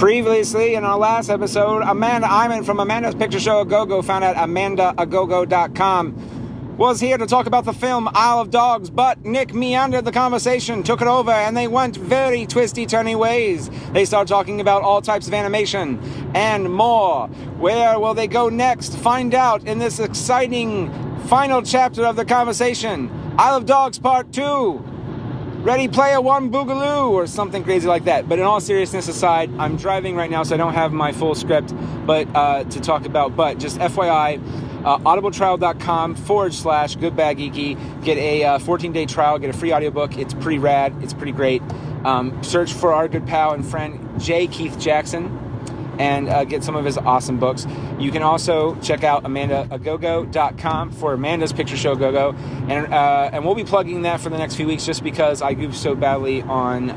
Previously, in our last episode, Amanda Iman from Amanda's Picture Show A Go-Go, found at amandaagogo.com, was here to talk about the film Isle of Dogs, but Nick meandered the conversation, took it over, and they went very twisty-turny ways. They started talking about all types of animation and more. Where will they go next? Find out in this exciting final chapter of the conversation. Isle of Dogs Part 2. Ready Player One Boogaloo, or something crazy like that. But in all seriousness aside, I'm driving right now, so I don't have my full script but to talk about. But just FYI, audibletrial.com/goodbadgeeky. Get a 14-day trial, get a free audiobook. It's pretty rad. It's pretty great. Search for our good pal and friend, J. Keith Jackson, and get some of his awesome books. You can also check out amandaagogo.com for Amanda's Picture Show Go-Go. And we'll be plugging that for the next few weeks just because I goofed so badly on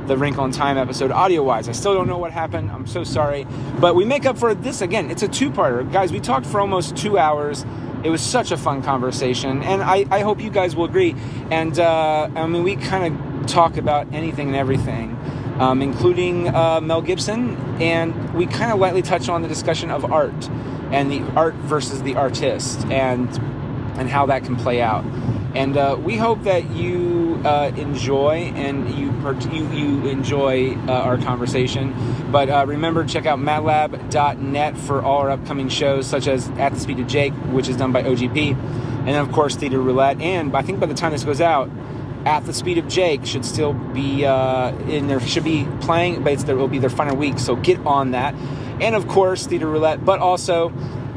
the Wrinkle in Time episode audio-wise. I still don't know what happened. I'm so sorry. But we make up for this again. It's a two-parter. Guys, we talked for almost 2 hours. It was such a fun conversation. And I hope you guys will agree. And, I mean, we kind of talk about anything and everything. Including Mel Gibson, and we kind of lightly touch on the discussion of art and the art versus the artist and how that can play out. And we hope that you enjoy and you enjoy our conversation. But remember, check out matlab.net for all our upcoming shows, such as At the Speed of Jake, which is done by OGP, and then of course Theater Roulette. And I think by the time this goes out, At the Speed of Jake should still be in there, should be playing, but it will be their final week, so get on that. And of course, Theater Roulette, but also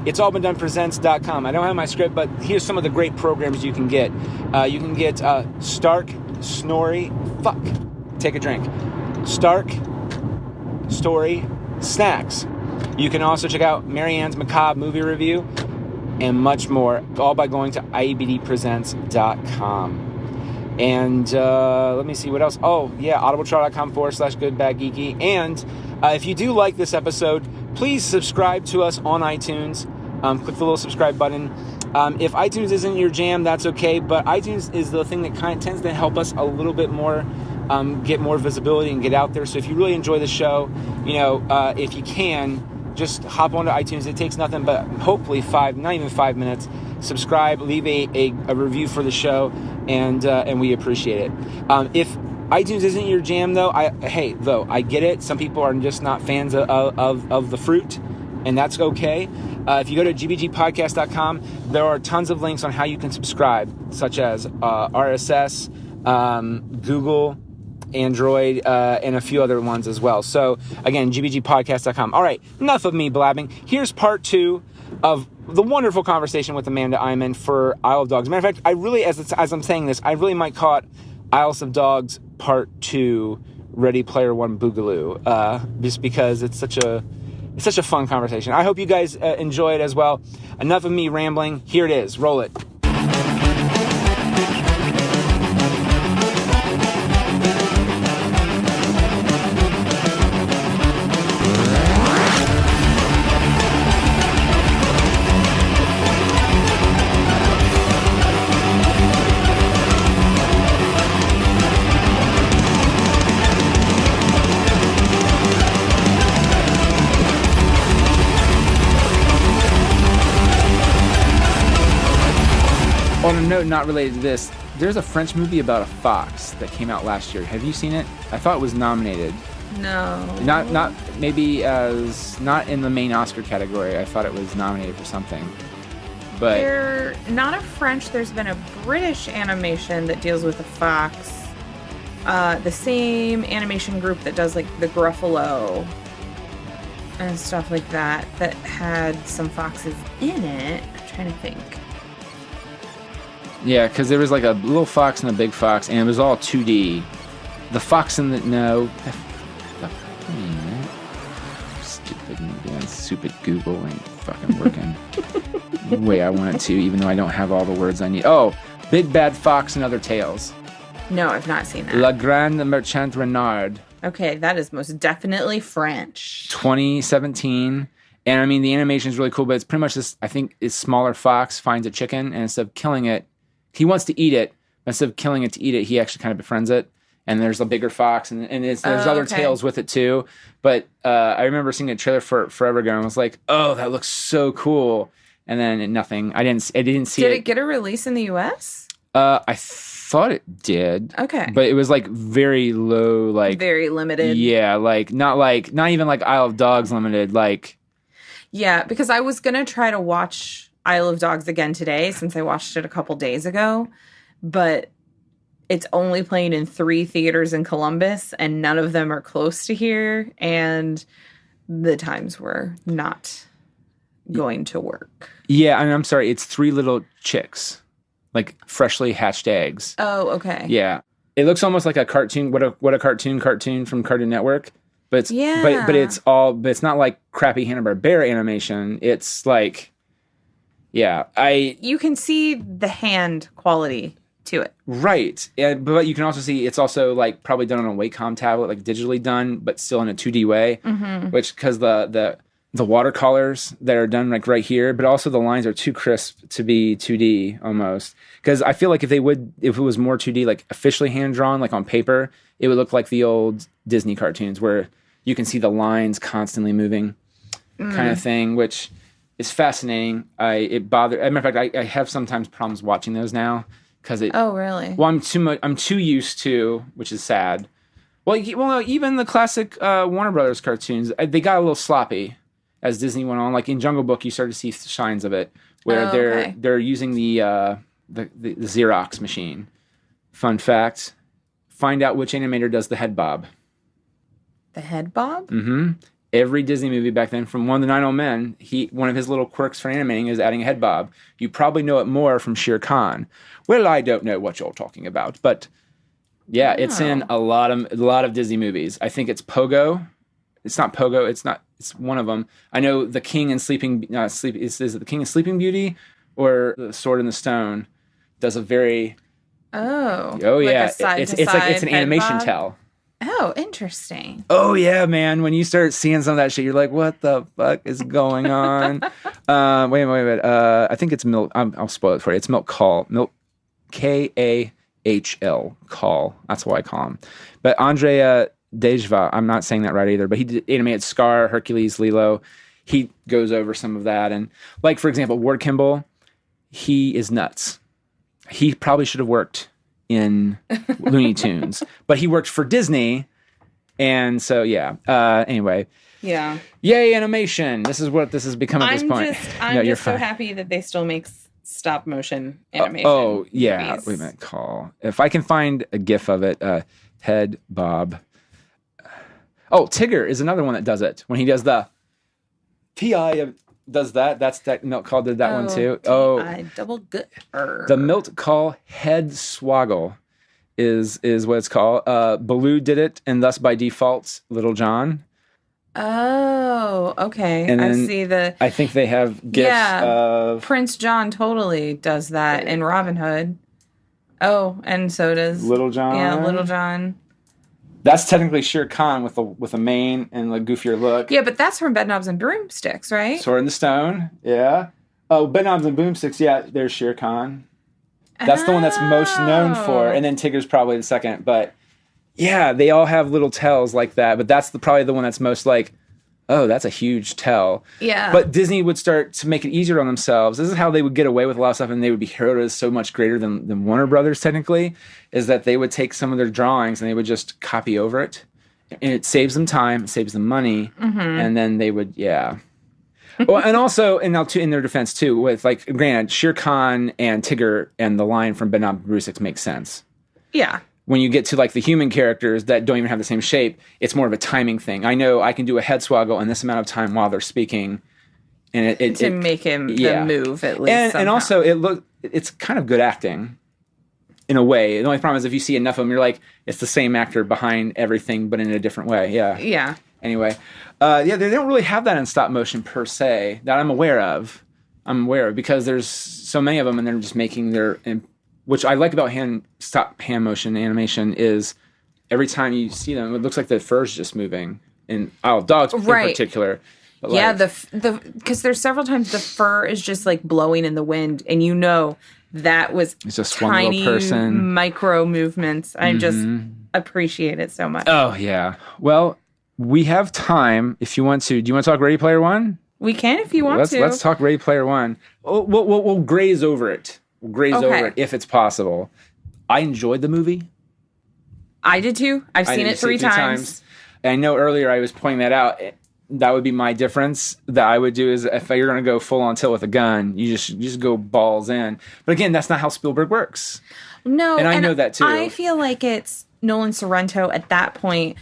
it'sallbeendonepresents.com. I don't have my script, but here's some of the great programs you can get. You can get Stark, Snorri, take a drink. Stark, Story, Snacks. You can also check out Marianne's Macabre Movie Review and much more, all by going to ibdpresents.com. And let me see what else. Oh, yeah, audibletrial.com/goodbadgeeky. And if you do like this episode, please subscribe to us on iTunes. Click the little subscribe button. If iTunes isn't your jam, that's okay. But iTunes is the thing that kind of tends to help us a little bit more, get more visibility and get out there. So if you really enjoy the show, if you can, just hop onto iTunes. It takes nothing but hopefully not even 5 minutes. Subscribe, leave a review for the show, and we appreciate it. If iTunes isn't your jam, though, I get it. Some people are just not fans of the fruit, and that's okay. If you go to gbgpodcast.com, there are tons of links on how you can subscribe, such as RSS, Google, Android, and a few other ones as well. So, again, gbgpodcast.com. All right, enough of me blabbing. Here's part 2 of the wonderful conversation with Amanda Iman for Isle of Dogs. Matter of fact, I really, as I'm saying this, I really might call it Isles of Dogs Part 2, Ready Player One Boogaloo, just because it's such a fun conversation. I hope you guys enjoy it as well. Enough of me rambling. Here it is. Roll it. On a note not related to this, there's a French movie about a fox that came out last year. Have you seen it? I thought it was nominated. No. Not maybe as not in the main Oscar category. I thought it was nominated for something. But They're not a French. There's been a British animation that deals with a fox. The same animation group that does like the Gruffalo and stuff like that had some foxes in it. I'm trying to think. yeah, because there was like a little fox and a big fox, and it was all 2D. The fox in the stupid Google ain't fucking working the way I want it to, even though I don't have all the words I need. Oh, Big Bad Fox and Other Tales. No, I've not seen that. La Grande Merchant Renard. Okay, that is most definitely French. 2017. And I mean, the animation is really cool, but it's pretty much this, I think, this smaller fox finds a chicken, and instead of killing it, he wants to eat it. Instead of killing it to eat it, he actually kind of befriends it. and there's a bigger fox, and there's other tales with it too. But I remember seeing a trailer for it forever ago, and I was like, oh, that looks so cool. And then nothing. I didn't see it. Did it get a release in the U.S.? I thought it did. Okay. But it was like very low, like very limited. Yeah, not even like Isle of Dogs limited, like. Yeah, because I was gonna try to watch Isle of Dogs again today since I watched it a couple days ago, but it's only playing in 3 theaters in Columbus, and none of them are close to here, and the times were not going to work. Yeah, and I'm sorry, it's 3 little chicks, like freshly hatched eggs. Oh, okay. Yeah, it looks almost like a cartoon. What a cartoon from Cartoon Network, but it's but it's not like crappy Hanna-Barbera animation. It's like, you can see the hand quality to it, right? But you can also see it's also like probably done on a Wacom tablet, like digitally done, but still in a 2D way, which because the watercolors that are done like right here, but also the lines are too crisp to be 2D almost. Because I feel like if it was more 2D, like officially hand drawn, like on paper, it would look like the old Disney cartoons where you can see the lines constantly moving, kind of thing, which is fascinating. It bothers. As a matter of fact, I have sometimes problems watching those now because it. Oh, really? Well, I'm too used to, which is sad. Well, no, even the classic Warner Brothers cartoons, they got a little sloppy. As Disney went on, like in Jungle Book, you start to see signs of it, where they're using the Xerox machine. Fun fact: find out which animator does the head bob. The head bob? Mm-hmm. Every Disney movie back then, from One of the Nine Old Men, one of his little quirks for animating is adding a head bob. You probably know it more from Shere Khan. Well, I don't know what you're talking about, but yeah, it's in a lot of Disney movies. I think it's Pogo. It's not Pogo. It's not. It's one of them. I know the King and Sleeping. Is it the King and Sleeping Beauty, or the Sword in the Stone? Does a very. Oh yeah. It's an animation tell. Oh, interesting. Oh yeah, man. When you start seeing some of that shit, you're like, what the fuck is going on? Wait a minute. I think it's Milk. I'll spoil it for you. It's Milk Call. Milk Kahl Call. That's what I call him. But Andrea Dejva, I'm not saying that right either, but he animated Scar, Hercules, Lilo. He goes over some of that. And like, for example, Ward Kimball, he is nuts. He probably should have worked in Looney Tunes, but he worked for Disney. And so, yeah. Anyway. Yeah. Yay, animation. This is what this has become at this point. I'm just so happy that they still make stop motion animation. Yeah. movies. Wait a minute. If I can find a GIF of it, head bob. Oh, Tigger is another one that does it. When he does the T.I. does that. That's that Milk Call did that one too. T.I. double good. The Milk Call head swaggle is what it's called. Baloo did it, and thus by default, Little John. Oh, okay. And I see I think they have GIFs of Prince John totally does that in Robin Hood. Oh, and so does Little John. Yeah, Little John. That's technically Shere Khan with a mane and a goofier look. Yeah, but that's from Bedknobs and Broomsticks, right? Sword in the Stone, yeah. Oh, Bedknobs and Boomsticks, yeah, there's Shere Khan. That's the one that's most known for, and then Tigger's probably the second. But yeah, they all have little tells like that, but that's probably the one that's most like, oh, that's a huge tell. Yeah. But Disney would start to make it easier on themselves. This is how they would get away with a lot of stuff, and they would be heralded as so much greater than Warner Brothers, technically, is that they would take some of their drawings and they would just copy over it. And it saves them time, it saves them money, and then they would, yeah. Well, and also, and now too, in their defense too, with like, granted, Shere Khan and Tigger and the line from Bedknobs and Broomsticks makes sense. Yeah. When you get to like the human characters that don't even have the same shape, it's more of a timing thing. I know I can do a head swaggle in this amount of time while they're speaking, and it make him the move at least. And also it's kind of good acting in a way. The only problem is if you see enough of them, you're like, it's the same actor behind everything, but in a different way. Yeah. Yeah. Anyway, they don't really have that in stop motion per se that I'm aware of. Because there's so many of them, and they're just making their. Which I like about stop hand motion animation is every time you see them, it looks like the fur's just moving. In Isle of Dogs in particular. But yeah, because there's several times the fur is just like blowing in the wind, and you know that was it's just tiny one little person. Micro movements. appreciate it so much. Oh, yeah. Well, we have time if you want to. Do you want to talk Ready Player One? We can if you want to. Let's talk Ready Player One. We'll graze over it. We'll graze over it if it's possible. I enjoyed the movie. I did too. I've seen it three times. And I know earlier I was pointing that out. That would be my difference that I would do is if you're going to go full on tilt with a gun, you just go balls in. But again, that's not how Spielberg works. No. And I know that too. I feel like it's Nolan Sorrento at that point.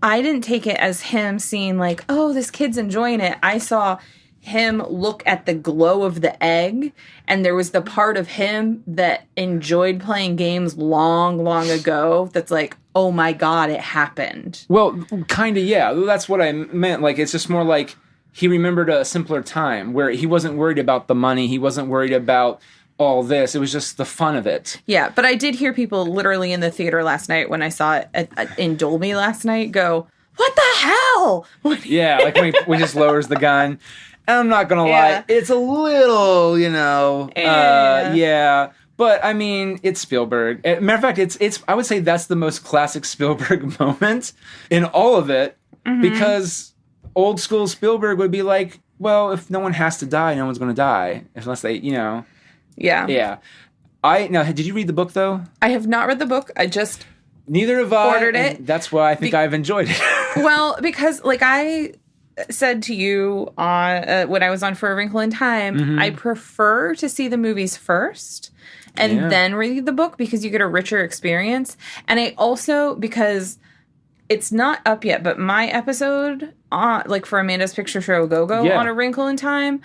I didn't take it as him seeing like, oh, this kid's enjoying it. I saw him look at the glow of the egg, and there was the part of him that enjoyed playing games long, long ago that's like, oh my God, it happened. Well, kind of, yeah. That's what I meant. Like, it's just more like he remembered a simpler time where he wasn't worried about the money. He wasn't worried about all this. It was just the fun of it. Yeah, but I did hear people literally in the theater last night when I saw it in Dolby last night go, what the hell? Yeah, like when he just lowers the gun. And I'm not going to lie, it's a little, yeah. But, I mean, it's Spielberg. Matter of fact, it's. I would say that's the most classic Spielberg moment in all of it. Mm-hmm. Because old school Spielberg would be like, well, if no one has to die, no one's going to die. Unless they, Yeah. Yeah. Now, did you read the book, though? I have not read the book. I just Neither have I. Ordered it. That's why I think I've enjoyed it. Well, because, like I said to you when I was on For a Wrinkle in Time, mm-hmm. I prefer to see the movies first and then read the book because you get a richer experience. And I also, because it's not up yet, but my episode for Amanda's Picture Show Go-Go on A Wrinkle in Time,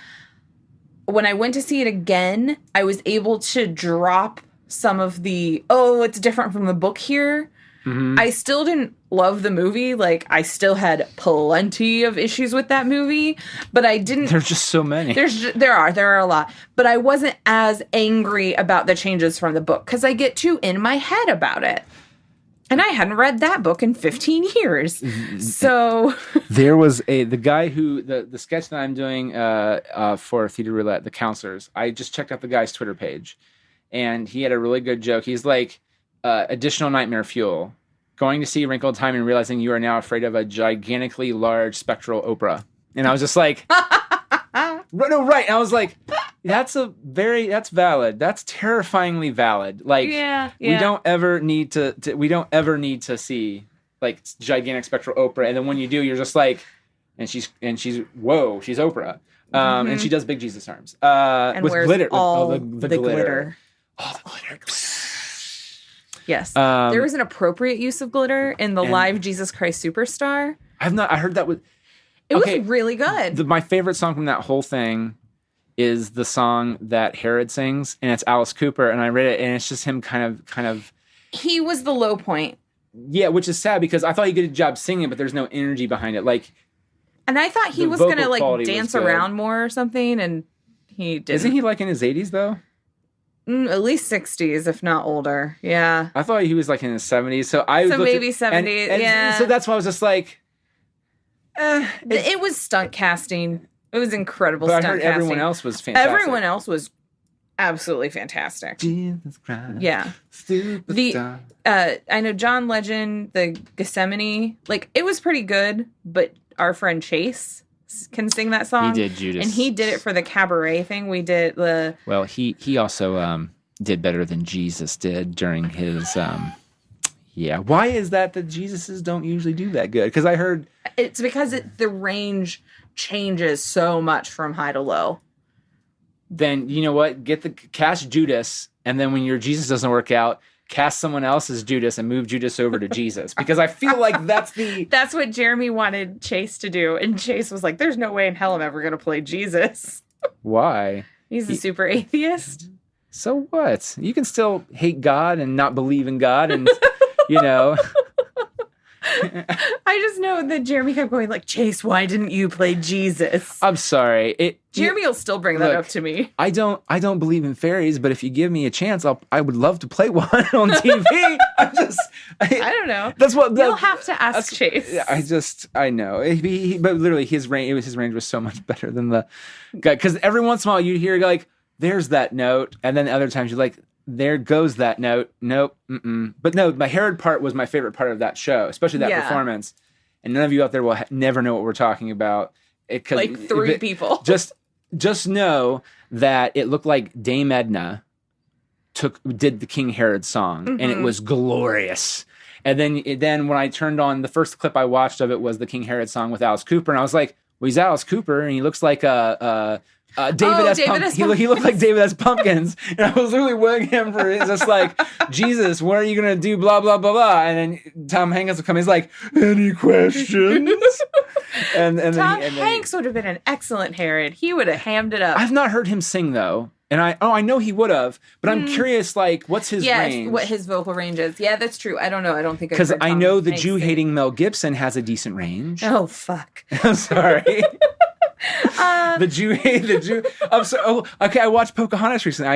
when I went to see it again, I was able to drop some of the, it's different from the book here. Mm-hmm. I still didn't love the movie. Like, I still had plenty of issues with that movie, but I didn't. There's just so many. There are a lot, but I wasn't as angry about the changes from the book because I get too in my head about it. And I hadn't read that book in 15 years. So there was the guy who the sketch that I'm doing for Theater Roulette, The Counselors. I just checked out the guy's Twitter page, and he had a really good joke. He's like, additional nightmare fuel. Going to see Wrinkle in Time and realizing you are now afraid of a gigantically large spectral Oprah. And I was just like, no, right. And I was like, that's valid. That's terrifyingly valid. Like, we don't ever need to see like gigantic spectral Oprah. And then when you do, you're just like, and she's whoa, she's Oprah. And she does big Jesus arms. And with glitter. All the glitter. All the glitter. Yes. There was an appropriate use of glitter in the live Jesus Christ Superstar. I heard that was... It was really good. My favorite song from that whole thing is the song that Herod sings, and it's Alice Cooper, and I read it, and it's just him kind of... He was the low point. Yeah, which is sad, because I thought he did a good job singing, but there's no energy behind it. Like, and I thought he was going to, like, dance around more or something, and he didn't. Isn't he, like, in his 80s, though? At least 60s, if not older. Yeah. I thought he was, like, in his 70s, so maybe 70s, yeah. So that's why I was just like... it was stunt casting. It was incredible but stunt I heard casting. Everyone else was fantastic. Everyone else was absolutely fantastic. Jesus Christ. Yeah. Superstar. I know John Legend, the Gethsemane, like, it was pretty good, but our friend Chase can sing that song. He did Judas. And he did it for the cabaret thing. We did the... Well, he also did better than Jesus did during his... Yeah. Why is that Jesuses don't usually do that good? Because I heard... It's because the range changes so much from high to low. Then, you know what? Cast Judas, and then when your Jesus doesn't work out, cast someone else's Judas and move Judas over to Jesus. Because I feel like that's the... That's what Jeremy wanted Chase to do. And Chase was like, there's no way in hell I'm ever going to play Jesus. Why? He's a super atheist. So what? You can still hate God and not believe in God and... You know, I just know that Jeremy kept going like, Chase, why didn't you play Jesus? I'm sorry. Jeremy will still bring that up to me. I don't believe in fairies, but if you give me a chance, I would love to play one on TV. I don't know. You'll have to ask Chase. I know. But literally his range was so much better than the guy. Because every once in a while you hear like, there's that note, and then other times you're like, there goes that note. Nope. Mm-mm. But no, my Herod part was my favorite part of that show, especially that performance. And none of you out there will never know what we're talking about. Like three people. Just know that it looked like Dame Edna did the King Herod song, and it was glorious. And then when I turned on, the first clip I watched of it was the King Herod song with Alice Cooper, and I was like, well, he's Alice Cooper, and he looks like David S. Pumpkins. He looked like David S. Pumpkins, and I was really waiting him for it. It's just like, Jesus, what are you gonna do? Blah blah blah blah. And then Tom Hanks will come. He's like, any questions? and Tom Hanks would have been an excellent Herod. He would have hammed it up. I've not heard him sing though, and I know he would have, but I'm curious, like, what's his range? What his vocal range is. Yeah, that's true. I don't know. I don't think because I know the Jew-hating Mel Gibson has a decent range. Oh fuck! I'm sorry. The Jew. I'm sorry. Oh, okay. I watched Pocahontas recently.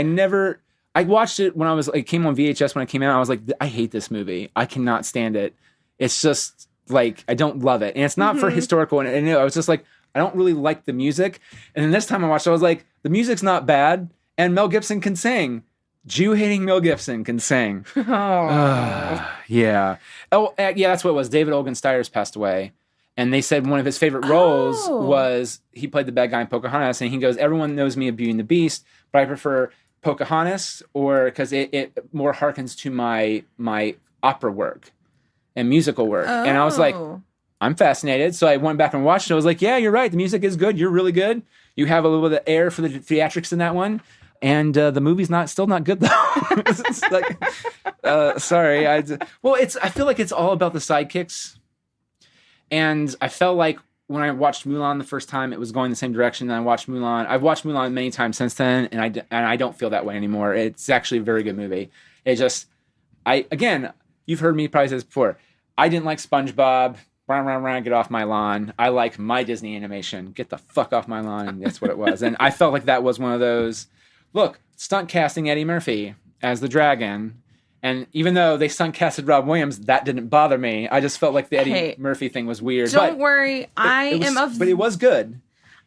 I watched it when it came on VHS when it came out. I was like, I hate this movie. I cannot stand it. It's just like, I don't love it. And it's not for historical. And I was just like, I don't really like the music. And then this time I watched it, I was like, the music's not bad. And Mel Gibson can sing. Jew-hating Mel Gibson can sing. Yeah. Oh, yeah, that's what it was. David Olgen Stiers passed away. And they said one of his favorite roles was he played the bad guy in Pocahontas. And he goes, everyone knows me of Beauty and the Beast, but I prefer Pocahontas because it more harkens to my opera work and musical work. And I was like, I'm fascinated. So I went back and watched it. I was like, yeah, you're right. The music is good. You're really good. You have a little bit of air for the theatrics in that one. And the movie's still not good though. It's like, sorry. I feel like it's all about the sidekicks. And I felt like when I watched Mulan the first time, it was going the same direction. And I watched Mulan. I've watched Mulan many times since then, and I don't feel that way anymore. It's actually a very good movie. Again, you've heard me probably say this before. I didn't like SpongeBob. Get off my lawn. I like my Disney animation. Get the fuck off my lawn, and that's what it was. And I felt like that was one of those. Look, stunt casting Eddie Murphy as the dragon. And even though they stunt casted Rob Williams, that didn't bother me. I just felt like the Eddie Murphy thing was weird. Don't worry. But it was good.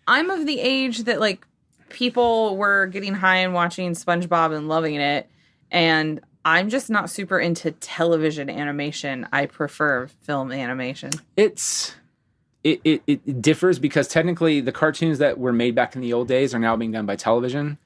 I'm of the age that, like, people were getting high and watching SpongeBob and loving it. And I'm just not super into television animation. I prefer film animation. It differs because technically the cartoons that were made back in the old days are now being done by television.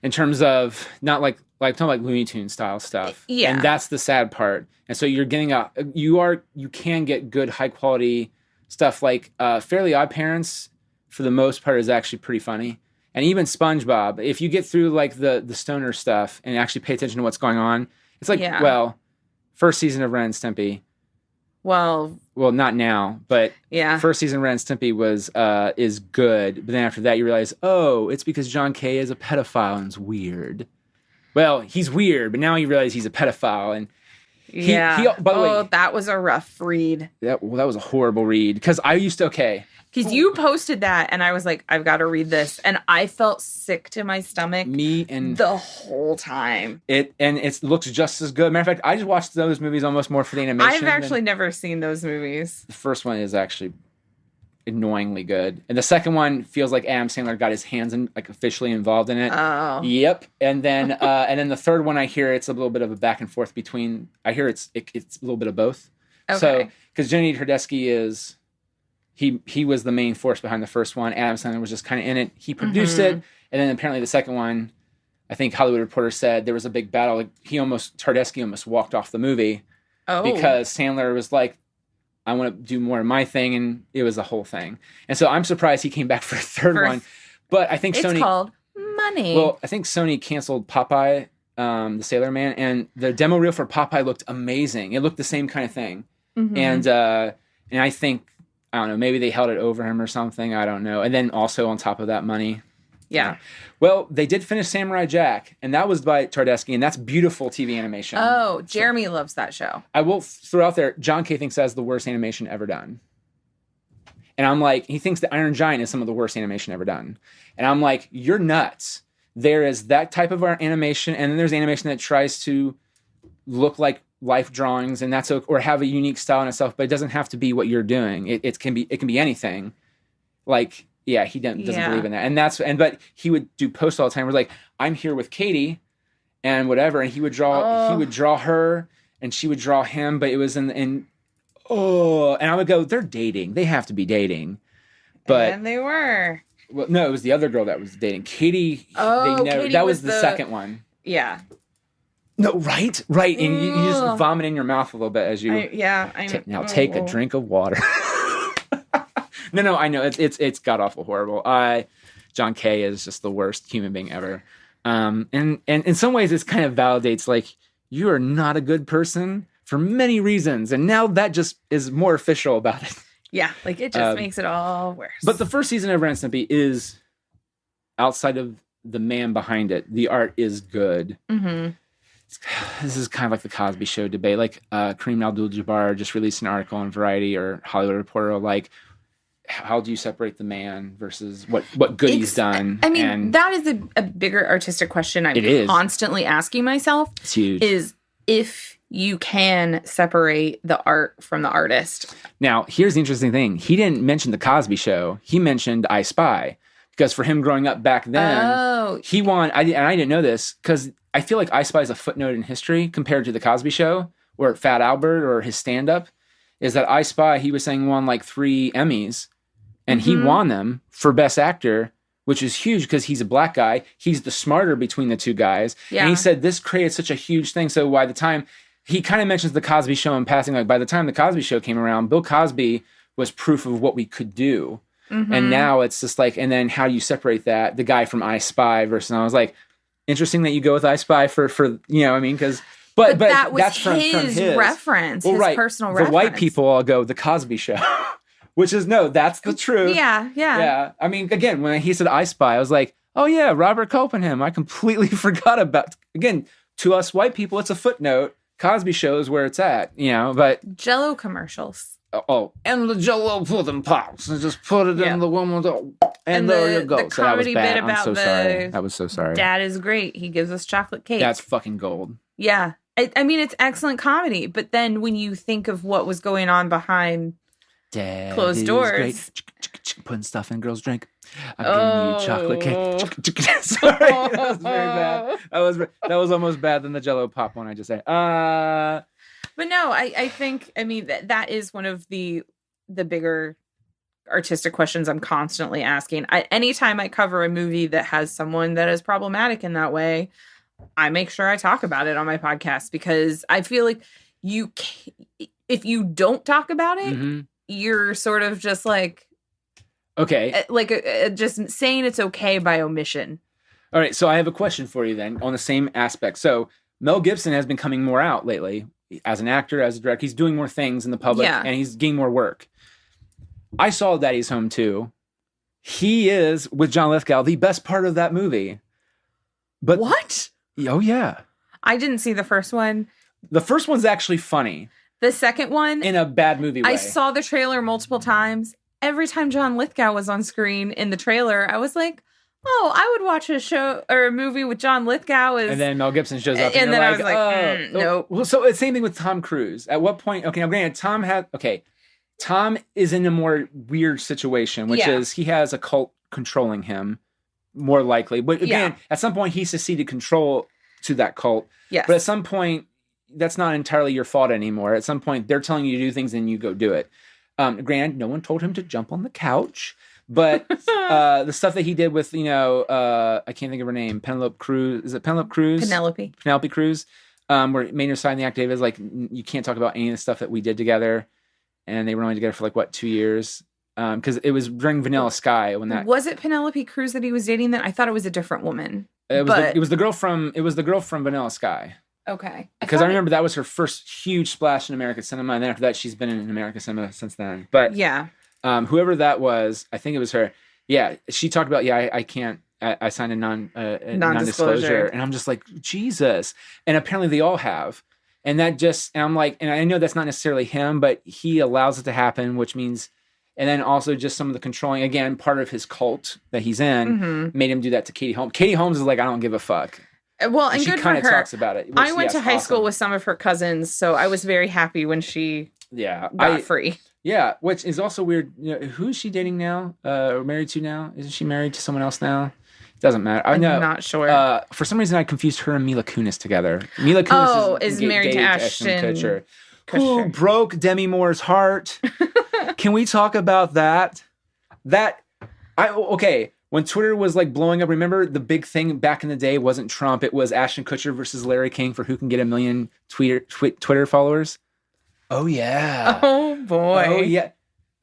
In terms of not like talking like Looney Tunes style stuff. Yeah. And that's the sad part. And so you're getting you can get good high quality stuff like Fairly Odd Parents for the most part is actually pretty funny. And even SpongeBob, if you get through like the stoner stuff and actually pay attention to what's going on, it's like, first season of Ren and Stimpy. Well, not now, but first season of Ren and Stimpy is good. But then after that, you realize, it's because John Kay is a pedophile and it's weird. Well, he's weird, but now you realize he's a pedophile. And by the way, that was a rough read. That was a horrible read because I used to because you posted that, and I was like, I've got to read this, and I felt sick to my stomach. The whole time. It looks just as good. Matter of fact, I just watched those movies almost more for the animation. I've actually never seen those movies. The first one is actually annoyingly good, and the second one feels like Adam Sandler got his hands officially involved in it. Oh, yep. And then the third one, I hear it's a little bit of a back and forth between. I hear it's a little bit of both. Okay. So because Jenny Tedeschi is. He was the main force behind the first one. Adam Sandler was just kind of in it. He produced it, and then apparently the second one, I think Hollywood Reporter said there was a big battle. Like Tedeschi almost walked off the movie because Sandler was like, "I want to do more of my thing," and it was a whole thing. And so I'm surprised he came back for a third one. But I think Sony. It's called money. Well, I think Sony canceled Popeye, the Sailor Man, and the demo reel for Popeye looked amazing. It looked the same kind of thing, and I think. I don't know. Maybe they held it over him or something. I don't know. And then also on top of that, money. Yeah. Well, they did finish Samurai Jack, and that was by Tardeschi, and that's beautiful TV animation. Oh, Jeremy loves that show. I will throw out there, John Kay thinks that's the worst animation ever done. And I'm like, he thinks the Iron Giant is some of the worst animation ever done. And I'm like, you're nuts. There is that type of animation, and then there's animation that tries to look like life drawings, and that's or have a unique style in itself, but it doesn't have to be what you're doing. It can be anything. Like, he doesn't believe in that, but he would do posts all the time. Where like, I'm here with Katie, and whatever, and he would draw her, and she would draw him, but it was and I would go, they're dating. They have to be dating. But and they were. Well, no, it was the other girl that was dating. Katie. Katie that was the second one. Yeah. No, right. And you just vomit in your mouth a little bit as you. Now take a drink of water. No, I know it's god awful horrible. John Kay is just the worst human being ever. And in some ways, this kind of validates like you are not a good person for many reasons, and now that just is more official about it. Yeah, like it just makes it all worse. But the first season of Ren and Stimpy is, outside of the man behind it, the art is good. Mm-hmm. This is kind of like the Cosby Show debate. Like Kareem Abdul-Jabbar just released an article on Variety or Hollywood Reporter, like, how do you separate the man versus what good he's done? I mean, that is a bigger artistic question I'm constantly asking myself. It's huge. Is if you can separate the art from the artist. Now, here's the interesting thing. He didn't mention the Cosby Show. He mentioned I Spy. Because for him growing up back then, he won. I didn't know this, because I feel like I Spy is a footnote in history compared to the Cosby Show or Fat Albert or his stand-up. Is that I Spy, he was saying, won like 3 Emmys. And he won them for Best Actor, which is huge because he's a black guy. He's the smarter between the two guys. Yeah. And he said this created such a huge thing. So by the time, he kind of mentions the Cosby Show in passing, like by the time the Cosby Show came around, Bill Cosby was proof of what we could do. Mm-hmm. And now it's just like, and then how do you separate that? The guy from I Spy versus, and I was like, interesting that you go with I Spy for you know what I mean? Because, but that was that's his from his reference, his personal reference. The white people all go, the Cosby Show. Which is, no, that's the truth. Yeah. I mean, again, when he said I Spy, I was like, oh yeah, Robert Copenham. I completely forgot about, again, to us white people, it's a footnote. Cosby Show is where it's at, you know, but. Jell-O commercials. And the Jell-O pudding pops. And just put it in the one with and there you go. The comedy bit about sorry. I was so sorry. Dad is great. He gives us chocolate cake. That's fucking gold. Yeah. I mean, it's excellent comedy. But then when you think of what was going on behind Dad closed doors, putting stuff in girls' drink. I'm giving you chocolate cake. Sorry, that was very bad. That was almost bad than the Jell-O pop one I just said. But no, I think, I mean, that is one of the bigger artistic questions I'm constantly asking. Anytime I cover a movie that has someone that is problematic in that way, I make sure I talk about it on my podcast, because I feel like if you don't talk about it, you're sort of just like, okay, just saying it's okay by omission. All right, so I have a question for you then on the same aspect. So Mel Gibson has been coming more out lately as an actor, as a director. He's doing more things in the public, and he's getting more work. I saw Daddy's Home too. He is, with John Lithgow, the best part of that movie. But what? Oh yeah, I didn't see the first one. The first one's actually funny. The second one, in a bad movie way. I saw the trailer multiple times. Every time John Lithgow was on screen in the trailer, I was like, oh, I would watch a show or a movie with John Lithgow. And then Mel Gibson shows up. And then I was like, nope. Well, so it's the same thing with Tom Cruise. At what point, okay, now granted, Tom is in a more weird situation, which is he has a cult controlling him, more likely. But again, at some point he seceded control to that cult. Yes. But at some point, that's not entirely your fault anymore. At some point, they're telling you to do things and you go do it. Granted, no one told him to jump on the couch. But the stuff that he did with, I can't think of her name, Penelope Cruz. Is it Penelope Cruz? Penelope Cruz. Where it made her sign the act of, like, you can't talk about any of the stuff that we did together. And they were only together for 2 years. Because it was during Vanilla Sky when that was it. Penelope Cruz that he was dating. That I thought it was a different woman. It was the girl from Vanilla Sky. Okay. Because I remember that was her first huge splash in American cinema, and then after that, she's been in American cinema since then. But yeah, whoever that was, I think it was her. Yeah, she talked about I can't. I signed a non-disclosure, and I'm just like, Jesus. And apparently they all have, and I'm like, and I know that's not necessarily him, but he allows it to happen, which means, and then also just some of the controlling, again, part of his cult that he's in made him do that to Katie Holmes. Katie Holmes is like, I don't give a fuck. Well, and she good for her. She kind of talks about it. I went to high school with some of her cousins, so I was very happy when she got free. Yeah, which is also weird. Who is she dating now? Or married to now? Isn't she married to someone else now? Doesn't matter. I I'm know. not sure. For some reason, I confused her and Mila Kunis together. Mila Kunis is married to Ashton Kutcher, who Kutcher. broke Demi Moore's heart. Can we talk about that? Okay. When Twitter was like blowing up, remember the big thing back in the day wasn't Trump. It was Ashton Kutcher versus Larry King for who can get 1 million Twitter followers. Oh, yeah. Oh, boy. Oh, yeah.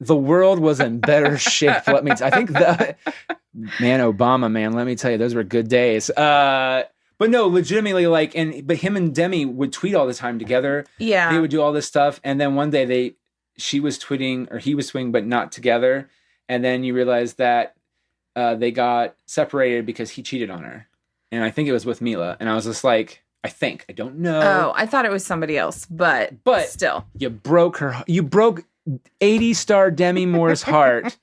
The world was in better shape. I think man, Obama, man, let me tell you, those were good days. But no, legitimately, but him and Demi would tweet all the time together. Yeah. They would do all this stuff. And then one day she was tweeting or he was tweeting, but not together. And then you realize that they got separated because he cheated on her. And I think it was with Mila. And I was just like, I don't know. Oh, I thought it was somebody else, but still. You broke 80-star Demi Moore's heart.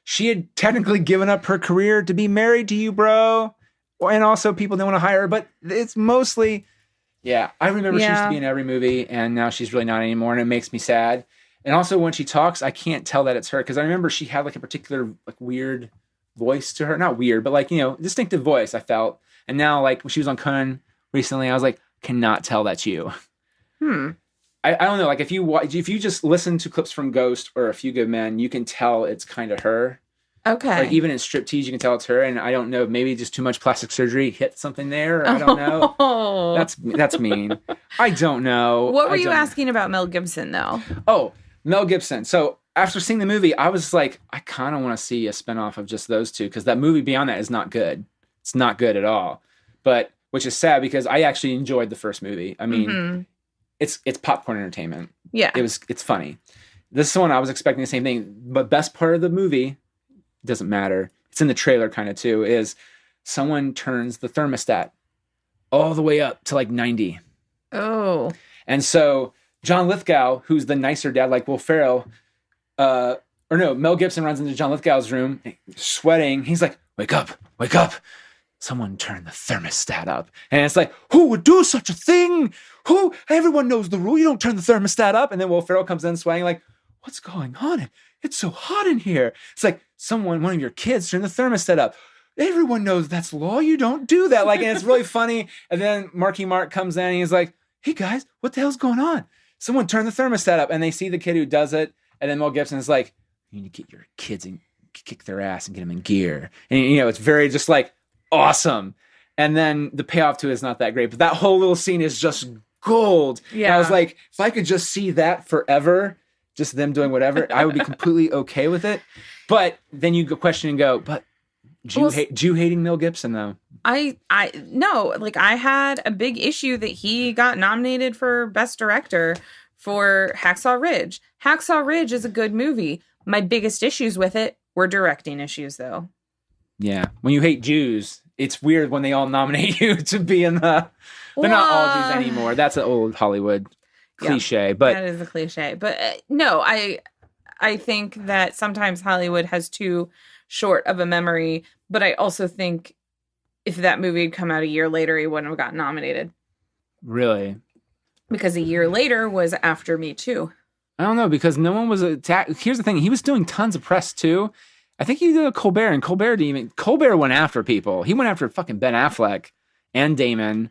She had technically given up her career to be married to you, bro. And also people didn't want to hire her, but it's mostly, yeah. I remember she used to be in every movie and now she's really not anymore. And it makes me sad. And also when she talks, I can't tell that it's her. Cause I remember she had like a particular like weird voice to her. Not weird, but like, distinctive voice I felt. And now like when she was on Conan recently, I was like, cannot tell that's you. I don't know. Like if you just listen to clips from Ghost or A Few Good Men, you can tell it's kind of her. Okay. Like even in Striptease, you can tell it's her. And I don't know, maybe just too much plastic surgery hit something there. Or I don't know. Oh. That's mean. I don't know. What were you asking about Mel Gibson though? Oh, Mel Gibson. So after seeing the movie, I was like, I kind of want to see a spinoff of just those two because that movie beyond that is not good. It's not good at all. But which is sad because I actually enjoyed the first movie. I mean, it's popcorn entertainment. Yeah. It's funny. This one I was expecting the same thing, but best part of the movie doesn't matter. It's in the trailer kind of too. Is someone turns the thermostat all the way up to like 90. Oh. And so John Lithgow, who's the nicer dad, like Will Ferrell, Mel Gibson runs into John Lithgow's room, sweating. He's like, "Wake up, wake up! Someone turn the thermostat up." And it's like, who would do such a thing? Everyone knows the rule. You don't turn the thermostat up. And then Will Ferrell comes in sweating like, what's going on? It's so hot in here. It's like one of your kids turned the thermostat up. Everyone knows that's law. You don't do that. Like, and it's really funny. And then Marky Mark comes in and he's like, hey guys, what the hell's going on? Someone turn the thermostat up. And they see the kid who does it. And then Mel Gibson is like, you need to get your kids and kick their ass and get them in gear. And it's very just like awesome. And then the payoff to it is not that great, but that whole little scene is just gold. Yeah. And I was like, if I could just see that forever, just them doing whatever, I would be completely okay with it. But then you go question and go, but Jew hating Mel Gibson though. No, like I had a big issue that he got nominated for Best Director for Hacksaw Ridge. Hacksaw Ridge is a good movie. My biggest issues with it were directing issues though. Yeah. When you hate Jews, it's weird when they all nominate you to be in the... They're not all Jews anymore. That's an old Hollywood cliche. But that is a cliche. But no, I think that sometimes Hollywood has too short of a memory. But I also think if that movie had come out a year later, he wouldn't have gotten nominated. Really? Because a year later was after Me Too. I don't know, because no one was attacked. Here's the thing. He was doing tons of press, too. I think he did a Colbert, and Colbert went after people. He went after fucking Ben Affleck and Damon,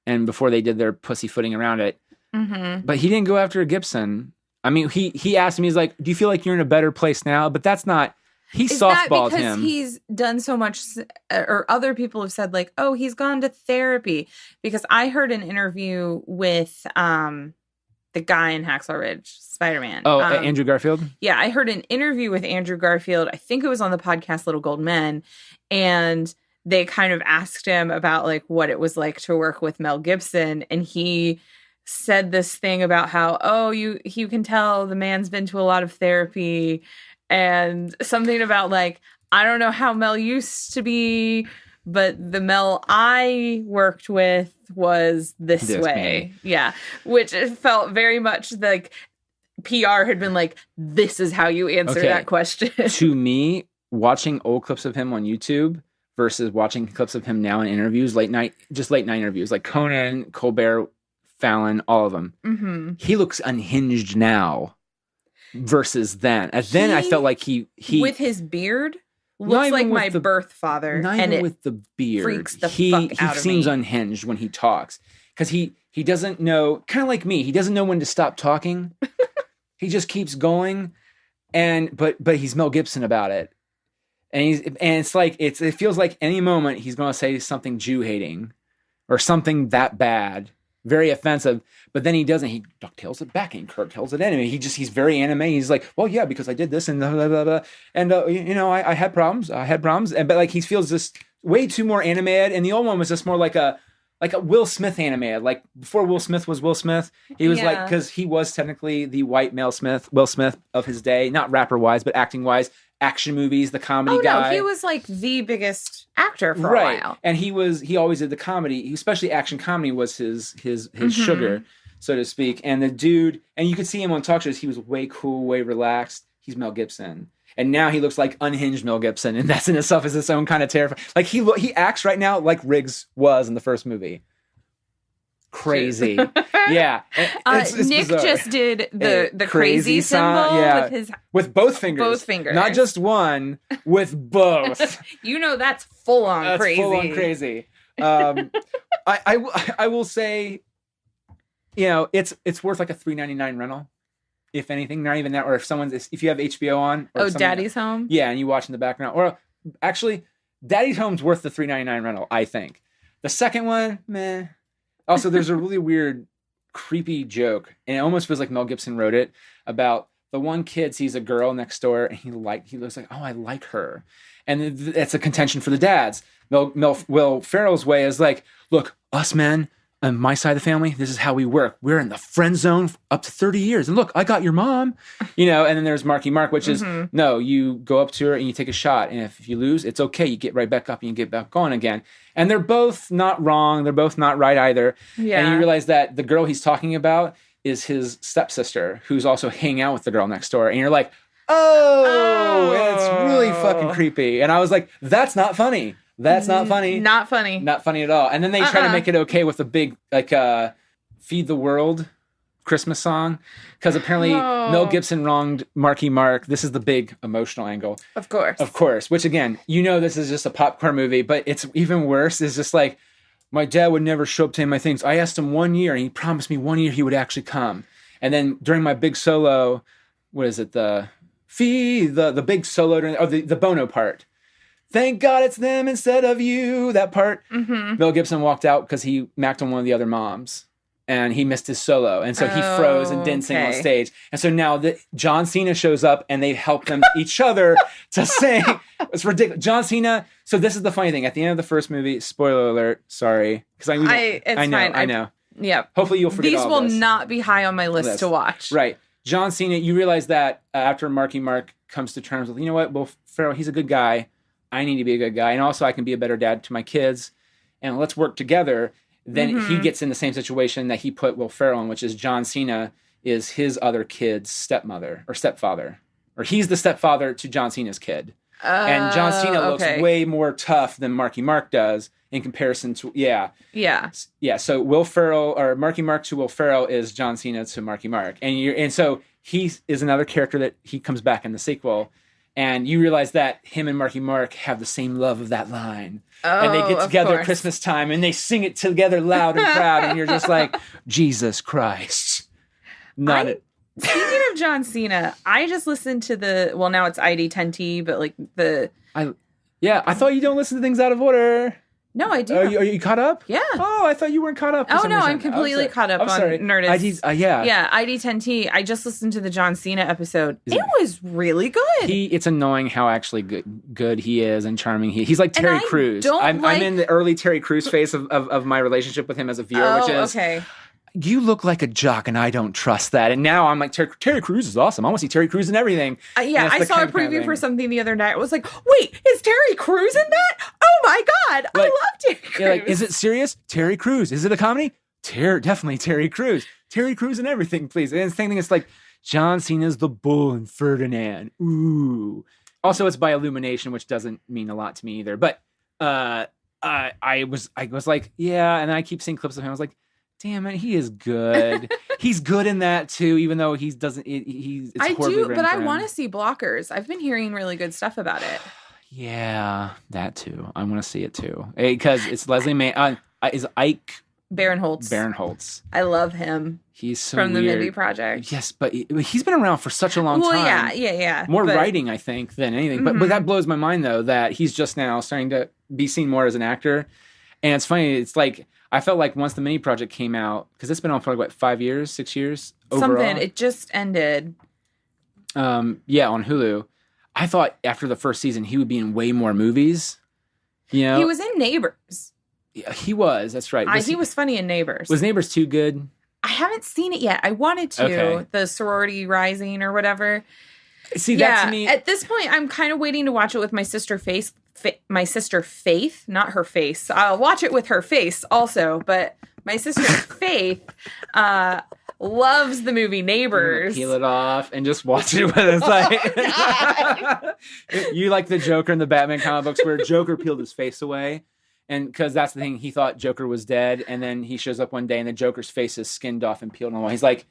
and before they did their pussyfooting around it. Mm-hmm. But he didn't go after Gibson. I mean, he asked me, he's like, do you feel like you're in a better place now? But that's not... He softballed him. Is that because he's done so much, or other people have said like, oh, he's gone to therapy? Because I heard an interview with the guy in Hacksaw Ridge, Spider-Man. Oh, Andrew Garfield? Yeah, I heard an interview with Andrew Garfield. I think it was on the podcast Little Gold Men. And they kind of asked him about like what it was like to work with Mel Gibson. And he said this thing about how, oh, you can tell the man's been to a lot of therapy. And something about like, I don't know how Mel used to be, but the Mel I worked with was this way. Yeah. Which it felt very much like PR had been like, this is how you answer that question. To me, watching old clips of him on YouTube versus watching clips of him now in interviews, late night interviews, like Conan, Colbert, Fallon, all of them. Mm-hmm. He looks unhinged now versus then. And then I felt like he with his beard. Looks like with my birth father. Not and even it with the beard. freaks the fuck out he of seems me. unhinged when he talks. Because he doesn't know, kind of like me, he doesn't know when to stop talking. He just keeps going. But he's Mel Gibson about it. And it's like, it feels like any moment he's going to say something Jew hating or something that bad, very offensive. But then he doesn't. He ducktails it back and curtails it anyway. He's very anime. He's like, well, yeah, because I did this and blah, blah, blah, blah. And, I had problems. But like, he feels this way too more animated. And the old one was just more like a Will Smith animated. Like before Will Smith was Will Smith, he was like, because he was technically the white Will Smith of his day, not rapper wise, but acting wise. Action movies, the comedy guy. No, he was like the biggest actor for a while. And he always did the comedy, especially action comedy was his sugar, so to speak. And the dude, and you could see him on talk shows, he was way cool, way relaxed. He's Mel Gibson. And now he looks like unhinged Mel Gibson, and that's in itself is its own kind of terrifying. Like he acts right now like Riggs was in the first movie. Crazy. Yeah. It's Nick bizarre. just did the crazy symbol with both fingers. Both fingers. Not just one, with both. That's full on crazy. Full on crazy. I will say, it's worth like a $3.99 rental. If anything, not even that, or if you have HBO on. Or Daddy's Home? Yeah, and you watch in the background. Or actually, Daddy's Home's worth the $3.99 rental, I think. The second one, meh. Also, there's a really weird, creepy joke, and it almost feels like Mel Gibson wrote it, about the one kid sees a girl next door, and he looks like, oh, I like her. And it's a contention for the dads. Will Ferrell's way is like, look, us men, on my side of the family, this is how we work. We're in the friend zone up to 30 years. And look, I got your mom. And then there's Marky Mark, which is, no, you go up to her and you take a shot. And if you lose, it's okay. You get right back up and you get back on again. And they're both not wrong. They're both not right either. Yeah. And you realize that the girl he's talking about is his stepsister, who's also hanging out with the girl next door. And you're like, oh. And it's really fucking creepy. And I was like, that's not funny. That's not funny. Not funny. Not funny at all. And then they try to make it okay with a big, Feed the World Christmas song. Because apparently Mel Gibson wronged Marky Mark. This is the big emotional angle. Of course. Which, again, this is just a popcorn movie. But it's even worse. It's just like, my dad would never show up to my things. I asked him 1 year, and he promised me 1 year he would actually come. And then during my big solo, what is it? The big solo, the Bono part. Thank God it's them instead of you. That part. Mel Gibson walked out because he macked on one of the other moms. And he missed his solo. And so he froze and didn't sing on stage. And so now John Cena shows up and they help them each other to sing. It's ridiculous. John Cena. So this is the funny thing. At the end of the first movie, spoiler alert, sorry. Because I know. Yeah. Hopefully you'll forget all this. These will not be high on my list to watch. Right. John Cena, you realize that after Marky Mark comes to terms with, you know what, Will Ferrell, he's a good guy. I need to be a good guy. And also I can be a better dad to my kids. And let's work together. Then he gets in the same situation that he put Will Ferrell in, which is John Cena is his other kid's stepmother or stepfather. Or he's the stepfather to John Cena's kid. And John Cena looks way more tough than Marky Mark does in comparison to, Yeah, so Will Ferrell, or Marky Mark to Will Ferrell is John Cena to Marky Mark. And so he is another character that he comes back in the sequel. And you realize that him and Marky Mark have the same love of that line. And they get together at Christmas time and they sing it together loud and proud. And you're just like, Jesus Christ. Speaking of John Cena, I just listened to now it's ID10T, but I thought you don't listen to things out of order. No, I do. Are you caught up? Yeah. Oh, I thought you weren't caught up. Oh, no, I'm completely caught up on Nerdist. Yeah, ID10T. I just listened to the John Cena episode. It was really good. It's annoying how actually good he is and charming he's like Terry Crews. I'm in the early Terry Crews phase of my relationship with him as a viewer, which is... Okay. You look like a jock, and I don't trust that. And now I'm like, Terry Crews is awesome. I want to see Terry Crews in everything. I saw a preview for something the other night. I was like, wait, is Terry Crews in that? Oh my God, I love Terry Crews. Is it serious? Terry Crews. Is it a comedy? Definitely Terry Crews. Terry Crews in everything, please. And the same thing, it's like, John Cena's the bull in Ferdinand. Ooh. Also, it's by Illumination, which doesn't mean a lot to me either. But I was like, yeah, and then I keep seeing clips of him. I was like, damn it, he is good. He's good in that too, even though it's horribly written but I for him. want to see Blockers. I've been hearing really good stuff about it. Yeah, that too. I want to see it too because it's Leslie May. Is Ike Barinholtz. I love him. He's so from weird. the Mindy Project. Yes, but he's been around for such a long time. Well, yeah. More writing, I think, than anything. But that blows my mind though that he's just now starting to be seen more as an actor. And it's funny. It's like I felt like once the Mindy Project came out, because it's been on for like 5 years, 6 years overall. Something. It just ended. On Hulu. I thought after the first season he would be in way more movies. You know, he was in Neighbors. Yeah, he was. That's right. He was funny in Neighbors. Was Neighbors too good? I haven't seen it yet. I wanted to. Okay. The Sorority Rising or whatever. See, that's me. At this point, I'm kind of waiting to watch it with my sister Faith. My sister Faith, not her face. I'll watch it with her face also, but my sister Faith loves the movie Neighbors. Peel it off and just watch it with us. Like, you like the Joker in the Batman comic books where Joker peeled his face away. And because that's the thing, he thought Joker was dead. And then he shows up one day and the Joker's face is skinned off and peeled on. He's like,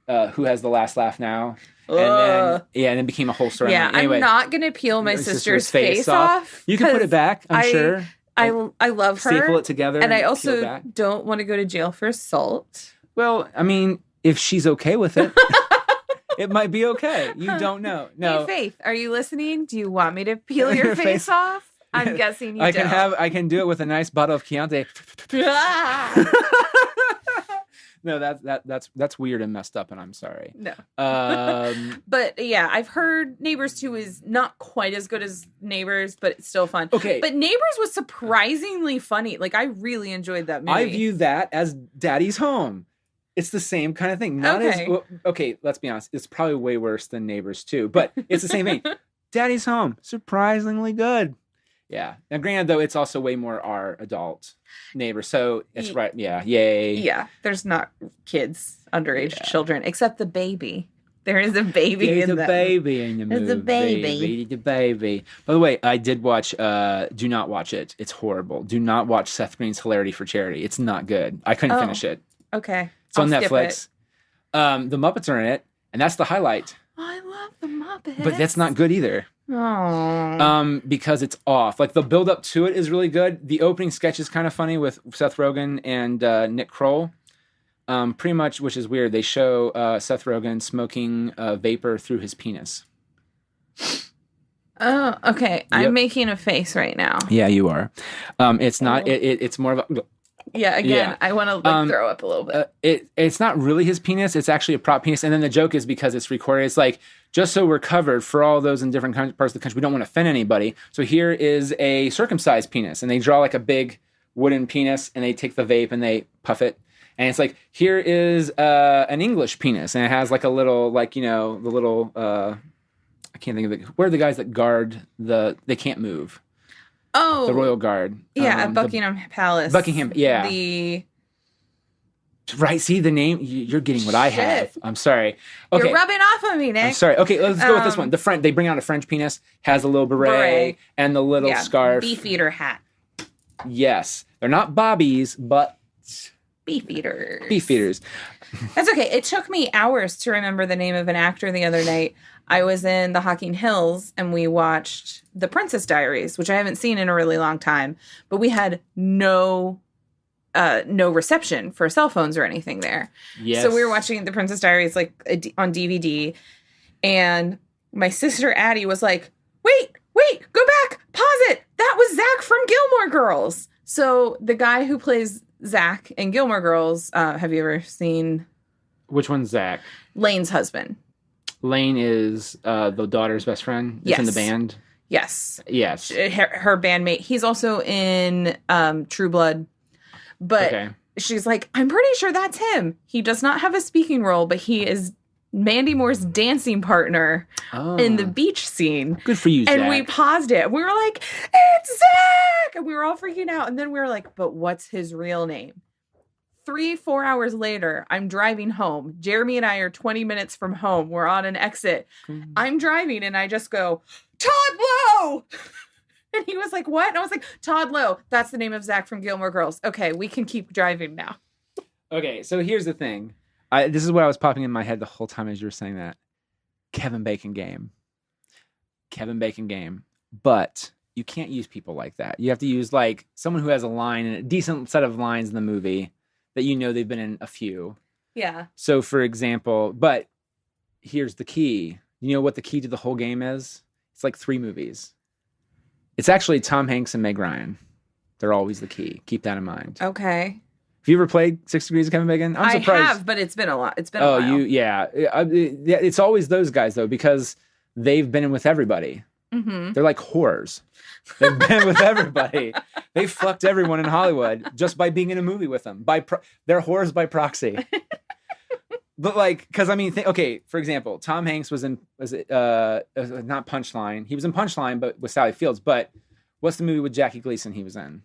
who has the last laugh now? And then became a whole story. Yeah, anyway, I'm not going to peel my sister's face off. You can put it back, I'm sure. I love her. Staple it together. And I also don't want to go to jail for assault. Well, I mean, if she's okay with it, it might be okay. You don't know. No. Hey, Faith, are you listening? Do you want me to peel your face off? I'm guessing you don't. I can do it with a nice bottle of Chianti. No, that's weird and messed up, and I'm sorry. No. But yeah, I've heard Neighbors 2 is not quite as good as Neighbors, but it's still fun. Okay. But Neighbors was surprisingly funny. Like, I really enjoyed that movie. I view that as Daddy's Home. It's the same kind of thing. Okay, let's be honest. It's probably way worse than Neighbors 2, but it's the same thing. Daddy's Home, surprisingly good. Yeah. Now, granted, though, it's also way more our adult Neighbor. So it's right. Yeah. Yay. Yeah. There's not kids, underage children, except the baby. There is a baby in the baby in the movie. There's a baby. The baby. By the way, I did watch, do not watch it. It's horrible. Do not watch Seth Green's Hilarity for Charity. It's not good. I couldn't finish it. Okay. It's on Netflix. The Muppets are in it, and that's the highlight. I love the Muppets. But that's not good either. Oh. Because it's off. Like the build up to it is really good. The opening sketch is kind of funny with Seth Rogen and Nick Kroll. Pretty much, which is weird. They show Seth Rogen smoking vapor through his penis. Oh, okay. Yep. I'm making a face right now. Yeah, you are. It's not. It's more of a. Yeah, again, I want to throw up a little bit. It's not really his penis. It's actually a prop penis. And then the joke is because it's recorded, it's like, just so we're covered for all those in different parts of the country, we don't want to offend anybody. So here is a circumcised penis. And they draw like a big wooden penis and they take the vape and they puff it. And it's like, here is an English penis. And it has like a little, like, the little, I can't think of it. Where are the guys that guard they can't move? Oh, the Royal Guard. Yeah, at Buckingham Palace. Buckingham, yeah. Right, see the name? You're getting what I have. I'm sorry. Okay. You're rubbing off on me, Nick. I'm sorry. Okay, let's go with this one. They bring out a French penis, has a little beret. And the little scarf. Beefeater hat. Yes. They're not bobbies, but... Beefeaters. That's okay. It took me hours to remember the name of an actor the other night. I was in the Hocking Hills and we watched The Princess Diaries, which I haven't seen in a really long time, but we had no reception for cell phones or anything there. Yes. So we were watching The Princess Diaries like on DVD, and my sister Addie was like, wait, go back, pause it. That was Zach from Gilmore Girls. So the guy who plays Zach in Gilmore Girls, have you ever seen? Which one's Zach? Lane's husband. Lane is the daughter's best friend. Yes. In the band. Yes. Her bandmate. He's also in True Blood. But she's like, I'm pretty sure that's him. He does not have a speaking role, but he is Mandy Moore's dancing partner in the beach scene. Good for you, Zach. And we paused it. We were like, it's Zach! And we were all freaking out. And then we were like, but what's his real name? 3-4 hours later, I'm driving home. Jeremy and I are 20 minutes from home. We're on an exit. Mm-hmm. I'm driving and I just go, Todd Lowe! And he was like, what? And I was like, Todd Lowe. That's the name of Zach from Gilmore Girls. Okay, we can keep driving now. Okay, so here's the thing. This is what I was popping in my head the whole time as you were saying that. Kevin Bacon game. But you can't use people like that. You have to use like someone who has a line and a decent set of lines in the movie that you know they've been in a few. Yeah. So for example, but here's the key. You know what the key to the whole game is? It's like 3 movies. It's actually Tom Hanks and Meg Ryan. They're always the key. Keep that in mind. Okay. Have you ever played 6 Degrees of Kevin Bacon? I'm surprised. I have, but it's been a lot. It's been a while. Yeah. It's always those guys though, because they've been in with everybody. Mm-hmm. They're like whores. They've been with everybody. They fucked everyone in Hollywood just by being in a movie with them. They're whores by proxy. But like, because I mean, okay, for example, Tom Hanks was not Punchline. He was in Punchline, but with Sally Fields. But what's the movie with Jackie Gleason he was in?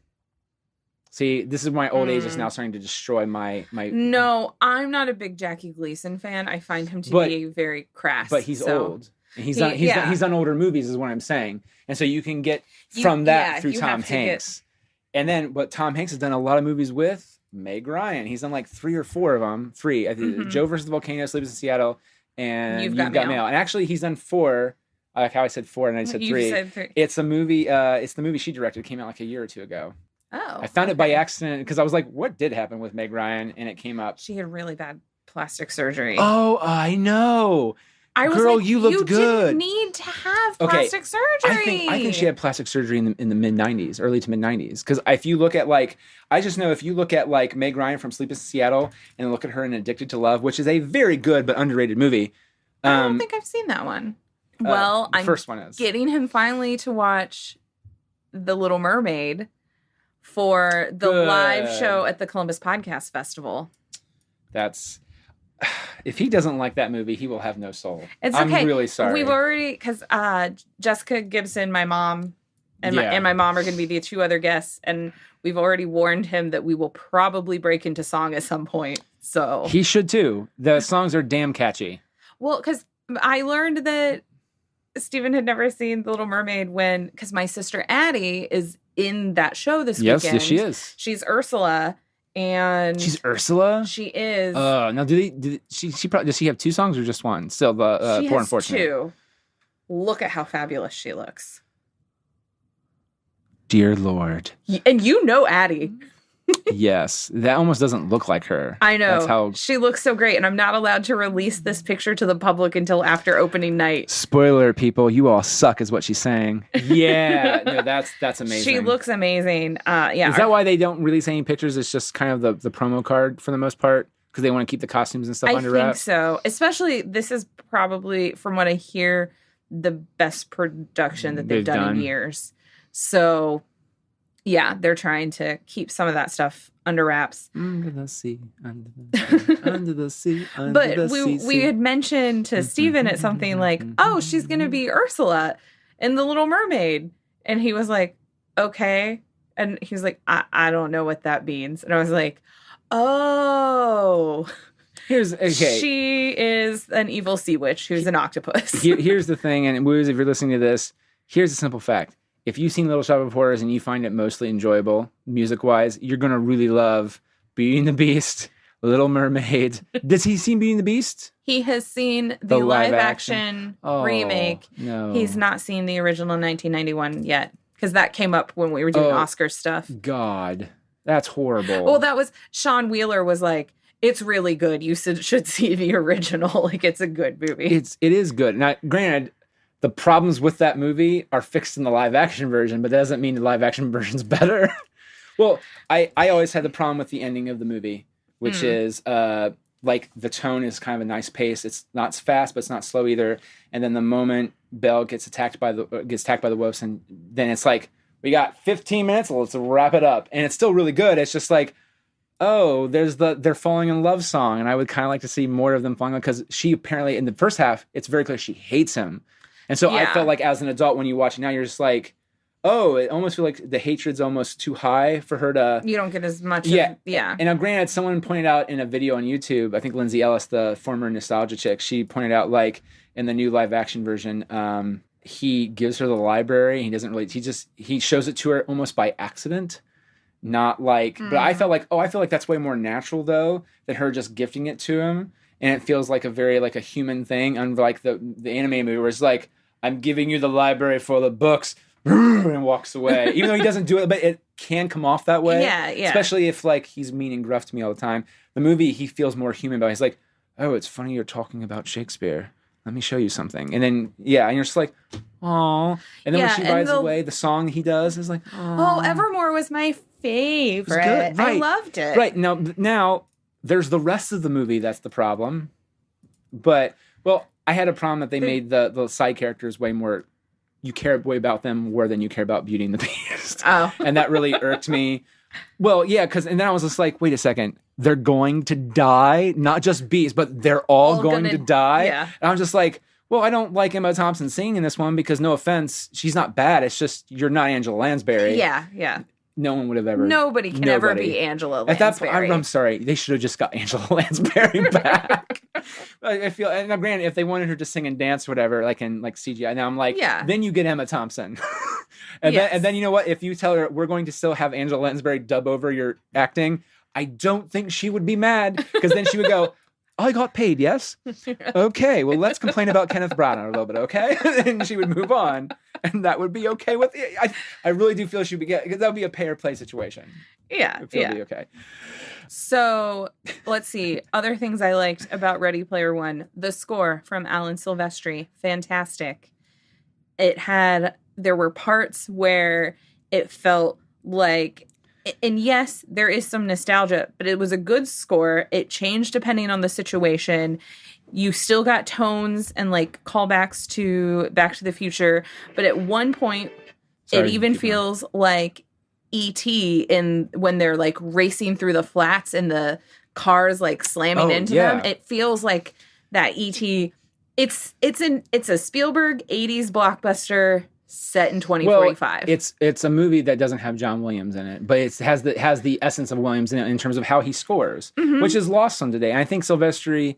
See, this is my old age is now starting to destroy my. No, I'm not a big Jackie Gleason fan. I find him to be very crass. But he's old. And he's done older movies, is what I'm saying. And so you can get from that through Tom Hanks. And then, but Tom Hanks has done a lot of movies with Meg Ryan. He's done like 3 or 4 of them. 3. Joe versus the Volcano, Sleepless in Seattle, and You've Got Mail. And actually, he's done 4. Like how I said 4 and I said 3. You said 3. It's a movie. It's the movie she directed. It came out like a year or 2 ago. Oh. I found it by accident because I was like, what did happen with Meg Ryan? And it came up. She had really bad plastic surgery. Oh, I know. I was Girl, like, you looked good. You didn't need to have plastic surgery. I think she had plastic surgery in the mid 90s, early to mid 90s. Because if you look at I just know if you look at like Meg Ryan from Sleepless in Seattle and look at her in Addicted to Love, which is a very good but underrated movie. I don't think I've seen that one. Well, the first one is getting him finally to watch The Little Mermaid for the live show at the Columbus Podcast Festival. That's. If he doesn't like that movie, he will have no soul. It's okay. I'm really sorry. We've already, because Jessica Gibson, my mom, and my mom are going to be the 2 other guests, and we've already warned him that we will probably break into song at some point. So he should too. The songs are damn catchy. Well, because I learned that Stephen had never seen The Little Mermaid because my sister Addie is in that show this weekend. Yes, she is. She's Ursula. And she's Ursula. She is. Now, does she have 2 songs or just one? Still, the she Poor has Unfortunate. 2. Look at how fabulous she looks. Dear Lord. And you know Addie. Yes, that almost doesn't look like her. I know. That's how she looks so great, and I'm not allowed to release this picture to the public until after opening night. Spoiler, people, you all suck, is what she's saying. Yeah, no, that's amazing. She looks amazing. Yeah. Is that why they don't release any pictures? It's just kind of the promo card for the most part because they want to keep the costumes and stuff under wraps. I think so. Especially, this is probably, from what I hear, the best production that they've done in years. So. Yeah, they're trying to keep some of that stuff under wraps. Under the sea, under the sea, under the sea, under but the sea. We had mentioned to Stephen at something like, oh, she's going to be Ursula in The Little Mermaid. And he was like, okay. And he was like, I don't know what that means. And I was like, oh. She is an evil sea witch who's an octopus. Here's the thing, and if you're listening to this, here's a simple fact. If you've seen Little Shop of Horrors and you find it mostly enjoyable, music-wise, you're going to really love Beauty and the Beast, Little Mermaid. Does he see Beauty and the Beast? He has seen the live-action remake. No. He's not seen the original 1991 yet, because that came up when we were doing Oscar stuff. God, that's horrible. Well, that was... Sean Wheeler was like, it's really good. You should see the original. Like, it's a good movie. It is good. Now, granted... The problems with that movie are fixed in the live-action version, but that doesn't mean the live-action version's better. Well, I always had the problem with the ending of the movie, which is like the tone is kind of a nice pace. It's not fast, but it's not slow either. And then the moment Belle gets attacked by the wolves, and then it's like we got 15 minutes. Let's wrap it up, and it's still really good. It's just like, oh, there's they're falling in love song, and I would kind of like to see more of them falling in love because she apparently in the first half it's very clear she hates him. And so I felt like as an adult, when you watch it now, you're just like, oh, it almost feels like the hatred's almost too high for her to... You don't get as much And now granted, someone pointed out in a video on YouTube, I think Lindsay Ellis, the former Nostalgia chick, she pointed out like in the new live action version, he gives her the library. He doesn't really... He shows it to her almost by accident. Not like... But I felt like that's way more natural though, than her just gifting it to him. And it feels like a very like a human thing, unlike the anime movie where it's like, I'm giving you the library for the books. and walks away. Even though he doesn't do it, but it can come off that way. Yeah. Especially if like he's mean and gruff to me all the time. The movie, he feels more human about it. He's like, oh, it's funny you're talking about Shakespeare. Let me show you something. And then, and you're just like, oh. And then when she rides away, the song he does is like, oh, Evermore was my favorite. Good. Right. I loved it. Right. Now, there's the rest of the movie that's the problem. But, well, I had a problem that they made the side characters way more, you care way about them more than you care about Beauty and the Beast. Oh. And that really irked me. Well, yeah, and then I was just like, wait a second. They're going to die, not just bees, but they're all going to die. Yeah. And I'm just like, well, I don't like Emma Thompson singing in this one because, no offense, she's not bad. It's just you're not Angela Lansbury. Yeah. No one would have ever. Nobody can ever be Angela Lansbury. At that point, I'm sorry. They should have just got Angela Lansbury back. I feel, and now granted, if they wanted her to sing and dance or whatever, like in like CGI, now I'm like, then you get Emma Thompson. And then you know what? If you tell her we're going to still have Angela Lansbury dub over your acting, I don't think she would be mad because then she would go, I got paid, yes? Okay, well, let's complain about Kenneth Branagh a little bit, okay? And she would move on, and that would be okay with it. I really do feel she would get, because that would be a pay or play situation. Yeah, It would be okay. So, let's see. Other things I liked about Ready Player One. The score from Alan Silvestri. Fantastic. There were parts where it felt like, and yes, there is some nostalgia, but it was a good score. It changed depending on the situation. You still got tones and like callbacks to Back to the Future, but at one point, it even feels like E.T. when they're like racing through the flats and the cars like slamming into them. It feels like that E.T. It's a Spielberg 80s blockbuster set in 2045. Well, it's a movie that doesn't have John Williams in it, but it has the essence of Williams in it in terms of how he scores, which is lost on today. And I think Silvestri,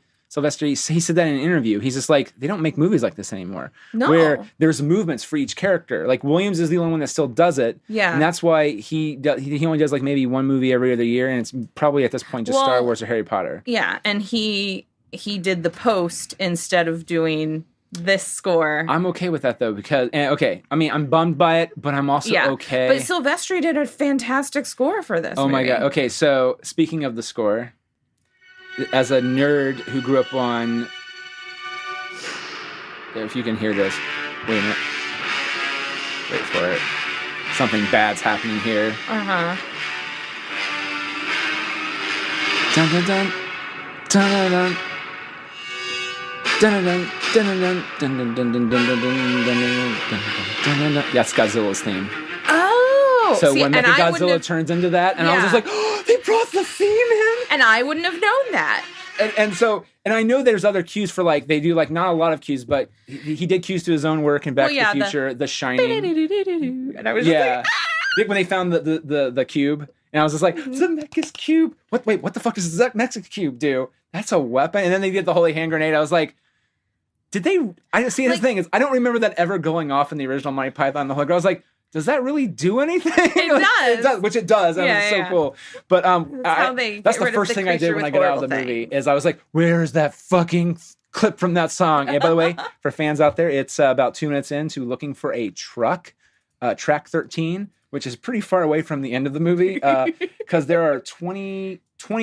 he said that in an interview. He's just like, they don't make movies like this anymore. No. Where there's movements for each character. Like Williams is the only one that still does it. Yeah. And that's why he only does like maybe one movie every other year, and it's probably at this point just Star Wars or Harry Potter. Yeah, and he did the post instead of doing this score. I'm okay with that though, because I mean, I'm bummed by it, but I'm also okay. But Silvestri did a fantastic score for this. Oh my god. Okay, so speaking of the score, as a nerd who grew up on, if you can hear this, wait a minute, wait for it. Something bad's happening here. Dun dun dun dun dun dun. That's Godzilla's theme. Oh, so when Godzilla turns into that, and I was just like, oh, they brought the theme in, and I wouldn't have known that. And I know there's other cues for like they do like not a lot of cues, but he did cues to his own work in Back to the Future, The Shining, and I was just like, when they found the cube, and I was just like, Zemeckis cube. Wait, what the fuck does Zemeckis cube do? That's a weapon. And then they did the holy hand grenade. I was like, did they? I see. The thing is, I don't remember that ever going off in the original Monty Python. The Holy Grail. I was like, does that really do anything? It does. Which it does. And it's so cool. But that's the first thing I did when I got out of the movie. Is I was like, where's that fucking clip from that song? And by the way, for fans out there, it's about 2 minutes into Looking for a Truck, track 13, which is pretty far away from the end of the movie because there are 20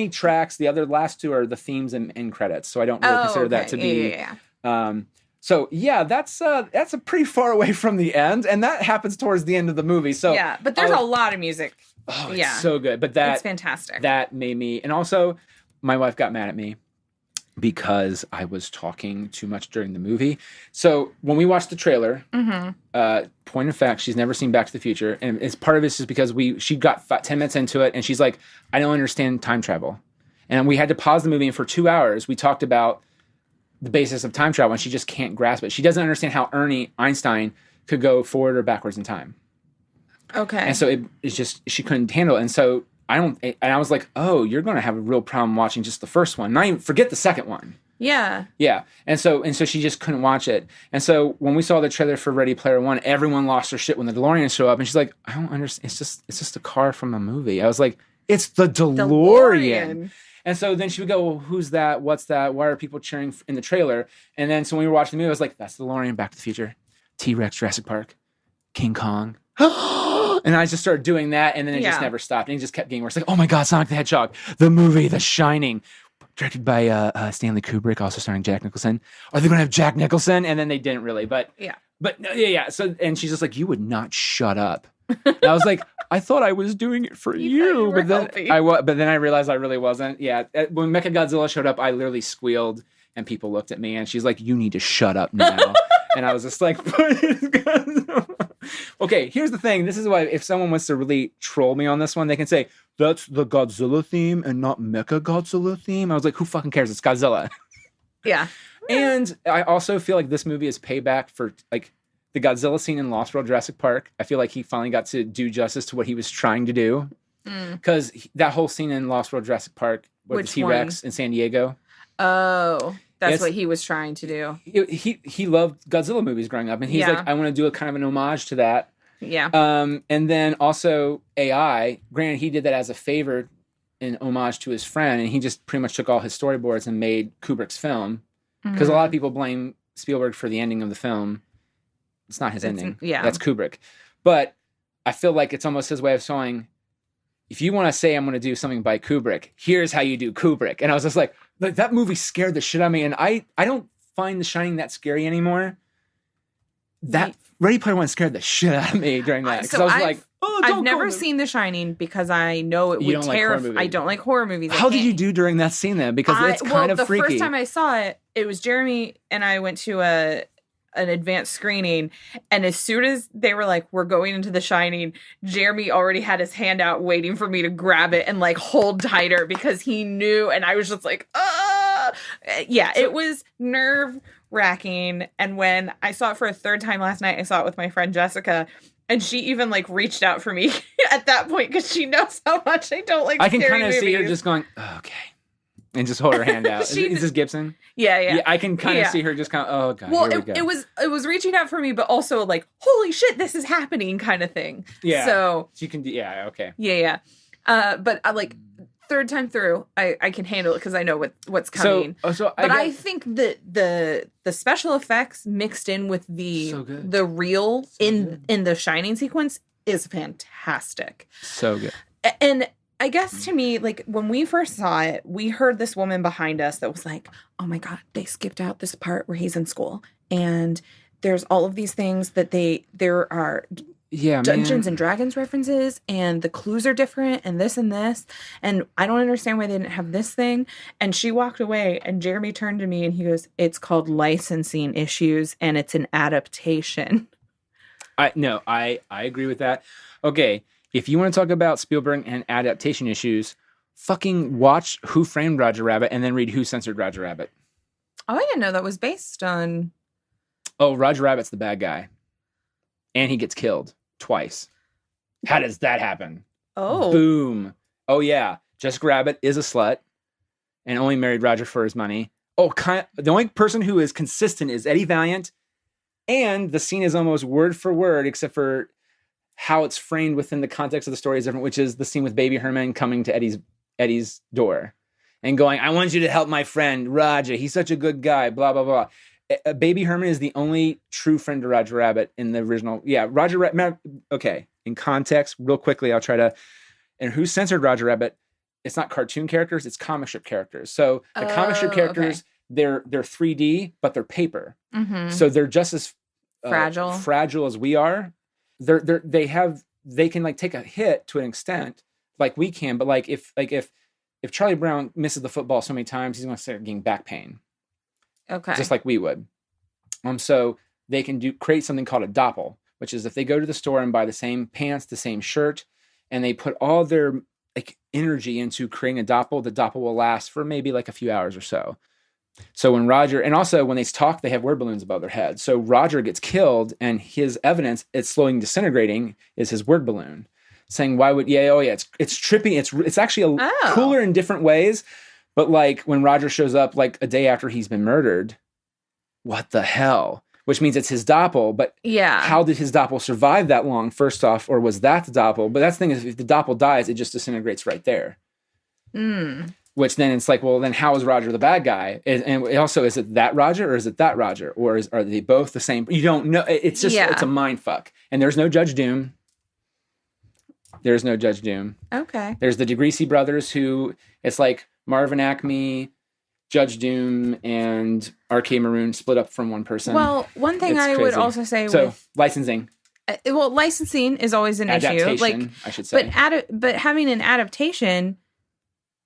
tracks. The last two are the themes and credits. So I don't really consider that to be. So yeah, that's a pretty far away from the end, and that happens towards the end of the movie. So yeah, but there's a lot of music. Oh, it's so good. But it's fantastic. That made me, and also my wife got mad at me because I was talking too much during the movie. So when we watched the trailer, point of fact, she's never seen Back to the Future, and it's part of it's just because she got 10 minutes into it, and she's like, I don't understand time travel, and we had to pause the movie, and for 2 hours we talked about the basis of time travel, and she just can't grasp it. She doesn't understand how Einstein could go forward or backwards in time. Okay. And so it's just, she couldn't handle it. And so I was like, oh, you're going to have a real problem watching just the first one. Not even, forget the second one. Yeah. Yeah. And so she just couldn't watch it. And so when we saw the trailer for Ready Player One, everyone lost their shit when the DeLorean showed up, and she's like, I don't understand. It's just a car from a movie. I was like, it's the DeLorean. And so then she would go, well, who's that? What's that? Why are people cheering in the trailer? And then so when we were watching the movie, I was like, that's the DeLorean, Back to the Future, T-Rex, Jurassic Park. King Kong. And I just started doing that, and then it just never stopped. And it just kept getting worse. Like, oh my God, Sonic the Hedgehog, the movie, The Shining, directed by Stanley Kubrick, also starring Jack Nicholson. Are they going to have Jack Nicholson? And then they didn't really, but yeah. So, and she's just like, you would not shut up. And I was like, I thought I was doing it for you, but then but then I realized I really wasn't. Yeah, when Mechagodzilla showed up, I literally squealed, and people looked at me, and she's like, "You need to shut up now." And I was just like, okay, here's the thing. This is why if someone wants to really troll me on this one, they can say, that's the Godzilla theme and not Mechagodzilla theme. I was like, who fucking cares? It's Godzilla. Yeah. And I also feel like this movie is payback for like the Godzilla scene in Lost World Jurassic Park. I feel like he finally got to do justice to what he was trying to do. Because that whole scene in Lost World Jurassic Park with the T-Rex in San Diego. Oh, that's what he was trying to do. He loved Godzilla movies growing up, and he's like, I want to do a kind of an homage to that. Yeah. And then also AI. Granted, he did that as a favor in homage to his friend, and he just pretty much took all his storyboards and made Kubrick's film. Because a lot of people blame Spielberg for the ending of the film. It's not his ending. Yeah, that's Kubrick. But I feel like it's almost his way of saying, if you want to say I'm going to do something by Kubrick, here's how you do Kubrick. And I was just like that movie scared the shit out of me. And I don't find The Shining that scary anymore. That Ready Player One scared the shit out of me during that. Because I was like, I've never seen The Shining because I know it would terrify. I don't like horror movies. How did you do during that scene then? Because it's kind of freaky. The first time I saw it, it was Jeremy and I went to an advanced screening, and as soon as they were like, we're going into The Shining, Jeremy already had his hand out waiting for me to grab it and like hold tighter because he knew, and I was just like, it was nerve wracking. And when I saw it for a third time last night, I saw it with my friend Jessica, and she even like reached out for me at that point because she knows how much I don't like. I can kind of see her just going, okay. And just hold her hand out. Is this Gibson? Yeah. I can kind of see her just kind of, oh God, well, here we go. It was reaching out for me, but also like, holy shit, this is happening kind of thing. Yeah. So you can do, okay. Yeah. But I like third time through, I can handle it because I know what's coming. I think that the special effects mixed in with the real in the Shining sequence is fantastic. So good. And I guess to me, like when we first saw it, we heard this woman behind us that was like, oh my God, they skipped out this part where he's in school. And there's all of these things that there are Dungeons and Dragons references, and the clues are different, and this and this. And I don't understand why they didn't have this thing. And she walked away, and Jeremy turned to me and he goes, it's called licensing issues, and it's an adaptation. I agree with that. Okay. If you want to talk about Spielberg and adaptation issues, fucking watch Who Framed Roger Rabbit and then read Who Censored Roger Rabbit. Oh, I didn't know that was based on... Oh, Roger Rabbit's the bad guy. And he gets killed twice. How does that happen? Oh. Boom. Oh, yeah. Jessica Rabbit is a slut and only married Roger for his money. Oh, the only person who is consistent is Eddie Valiant. And the scene is almost word for word, except for how it's framed within the context of the story is different, which is the scene with Baby Herman coming to Eddie's door and going, I want you to help my friend, Roger. He's such a good guy, blah, blah, blah. Baby Herman is the only true friend to Roger Rabbit in the original. Yeah, Roger Rabbit. Okay, in context, real quickly, I'll try to. And Who Censored Roger Rabbit? It's not cartoon characters, it's comic strip characters. So the comic strip characters, they're 3D, but they're paper. Mm-hmm. So they're just as fragile as we are. They can like take a hit to an extent like we can, but like if Charlie Brown misses the football so many times, he's going to start getting back pain. Okay. Just like we would. So they can create something called a doppel, which is if they go to the store and buy the same pants, the same shirt, and they put all their like energy into creating a doppel, the doppel will last for maybe like a few hours or so. So when Roger, and also when they talk, they have word balloons above their head. So Roger gets killed, and his evidence, it's slowly disintegrating, is his word balloon, saying, "Why would it's trippy. It's actually cooler in different ways." But like when Roger shows up like a day after he's been murdered, what the hell? Which means it's his doppel. But how did his doppel survive that long? First off, or was that the doppel? But that's the thing is, if the doppel dies, it just disintegrates right there. Which then it's like, well, then how is Roger the bad guy? And also, is it that Roger or is it that Roger? Or are they both the same? You don't know. It's just, it's a mind fuck. And there's no Judge Doom. There's no Judge Doom. Okay. There's the DeGreasy brothers who, it's like Marvin Acme, Judge Doom, and R.K. Maroon split up from one person. Well, one thing I would also say with... licensing. Licensing is always an issue. Like, I should say. But having an adaptation...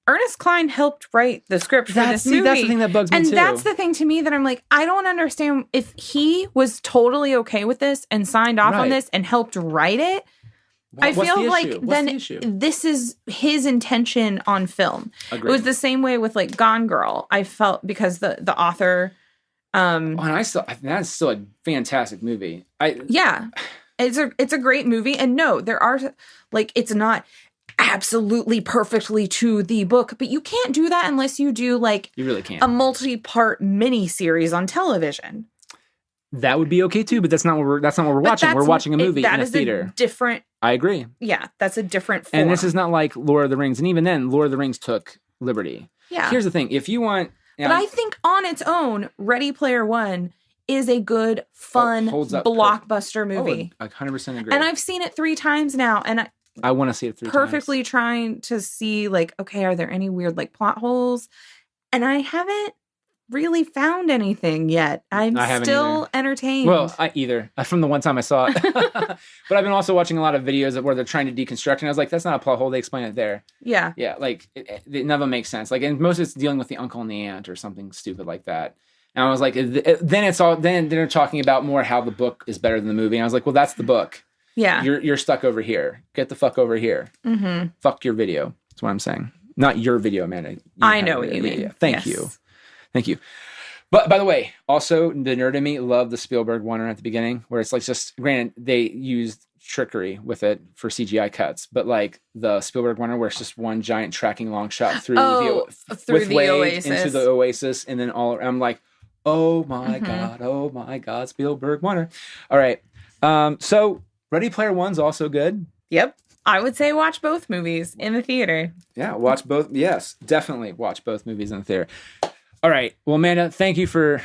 Ernest Cline helped write the script for this movie. That's the thing that bugs me too. And that's the thing to me that I'm like, I don't understand if he was totally okay with this and signed off on this and helped write it. I feel like then this is his intention on film. Agreed. It was the same way with like Gone Girl. I felt because the author. And that's still a fantastic movie. It's a great movie, and no, there are like it's not absolutely perfectly to the book, but you can't do that unless you do like you really can't. A multi-part mini series on television. That would be okay too, but that's not what we're watching. We're watching a movie in a theater. Different. I agree. Yeah, that's a different form. And this is not like Lord of the Rings, and even then, Lord of the Rings took liberty. Yeah. Here's the thing: if you want, but I think on its own, Ready Player One is a good, fun blockbuster movie. I 100% agree. And I've seen it 3 times now, and I want to see it 3 times. Perfectly trying to see, like, okay, are there any weird, like, plot holes? And I haven't really found anything yet. I'm still entertained. Well, from the one time I saw it. But I've been also watching a lot of videos where they're trying to deconstruct, and I was like, that's not a plot hole. They explain it there. Yeah. Yeah, like, none of them makes sense. Like, and most of it's dealing with the uncle and the aunt or something stupid like that. And I was like, then they're talking about more how the book is better than the movie. And I was like, well, that's the book. Yeah. You're stuck over here. Get the fuck over here. Mm-hmm. Fuck your video. That's what I'm saying. Not your video, Amanda. I know what you mean. Yeah. Thank you. But by the way, also the nerd in me loved the Spielberg one at the beginning, where it's like just granted they used trickery with it for CGI cuts, but like the Spielberg one where it's just one giant tracking long shot through the Oasis into the Oasis, and then I'm like, oh my god, Spielberg one. All right, so Ready Player One's also good. Yep. I would say watch both movies in the theater. Yeah, watch both. Yes, definitely watch both movies in the theater. All right. Well, Amanda, thank you for...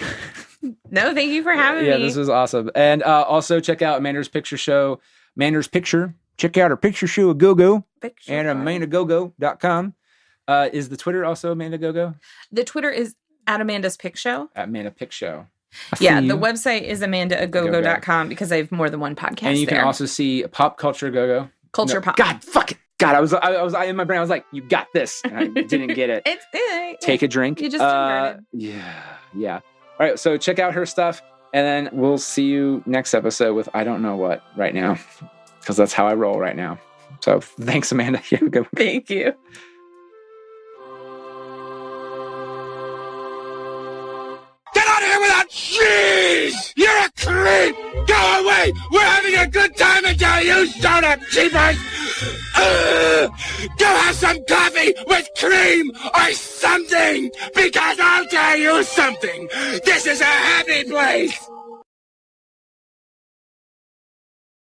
No, thank you for having me. Yeah, this was awesome. And also check out Amanda's Picture Show. Amanda's Picture. Check out her picture show at GoGo. And AmandaGoGo.com. Is the Twitter also Amanda GoGo? The Twitter is at Amanda's Pic Show. At Amanda Pic Show. Yeah, the website is AmandaGoGo.com because I have more than one podcast. And you can also see Pop Culture GoGo. Pop. God, fuck it. God, I was in my brain. I was like, you got this. And I didn't get it. Take a drink. You just converted. Yeah. All right. So check out her stuff, and then we'll see you next episode with I don't know what right now, because that's how I roll right now. So thanks, Amanda. You have a good one. Thank you. Get out of here without cheese! You're a creep! Go away! We're having a good time until you showed up, cheapers! Go have some coffee with cream or something! Because I'll tell you something! This is a happy place!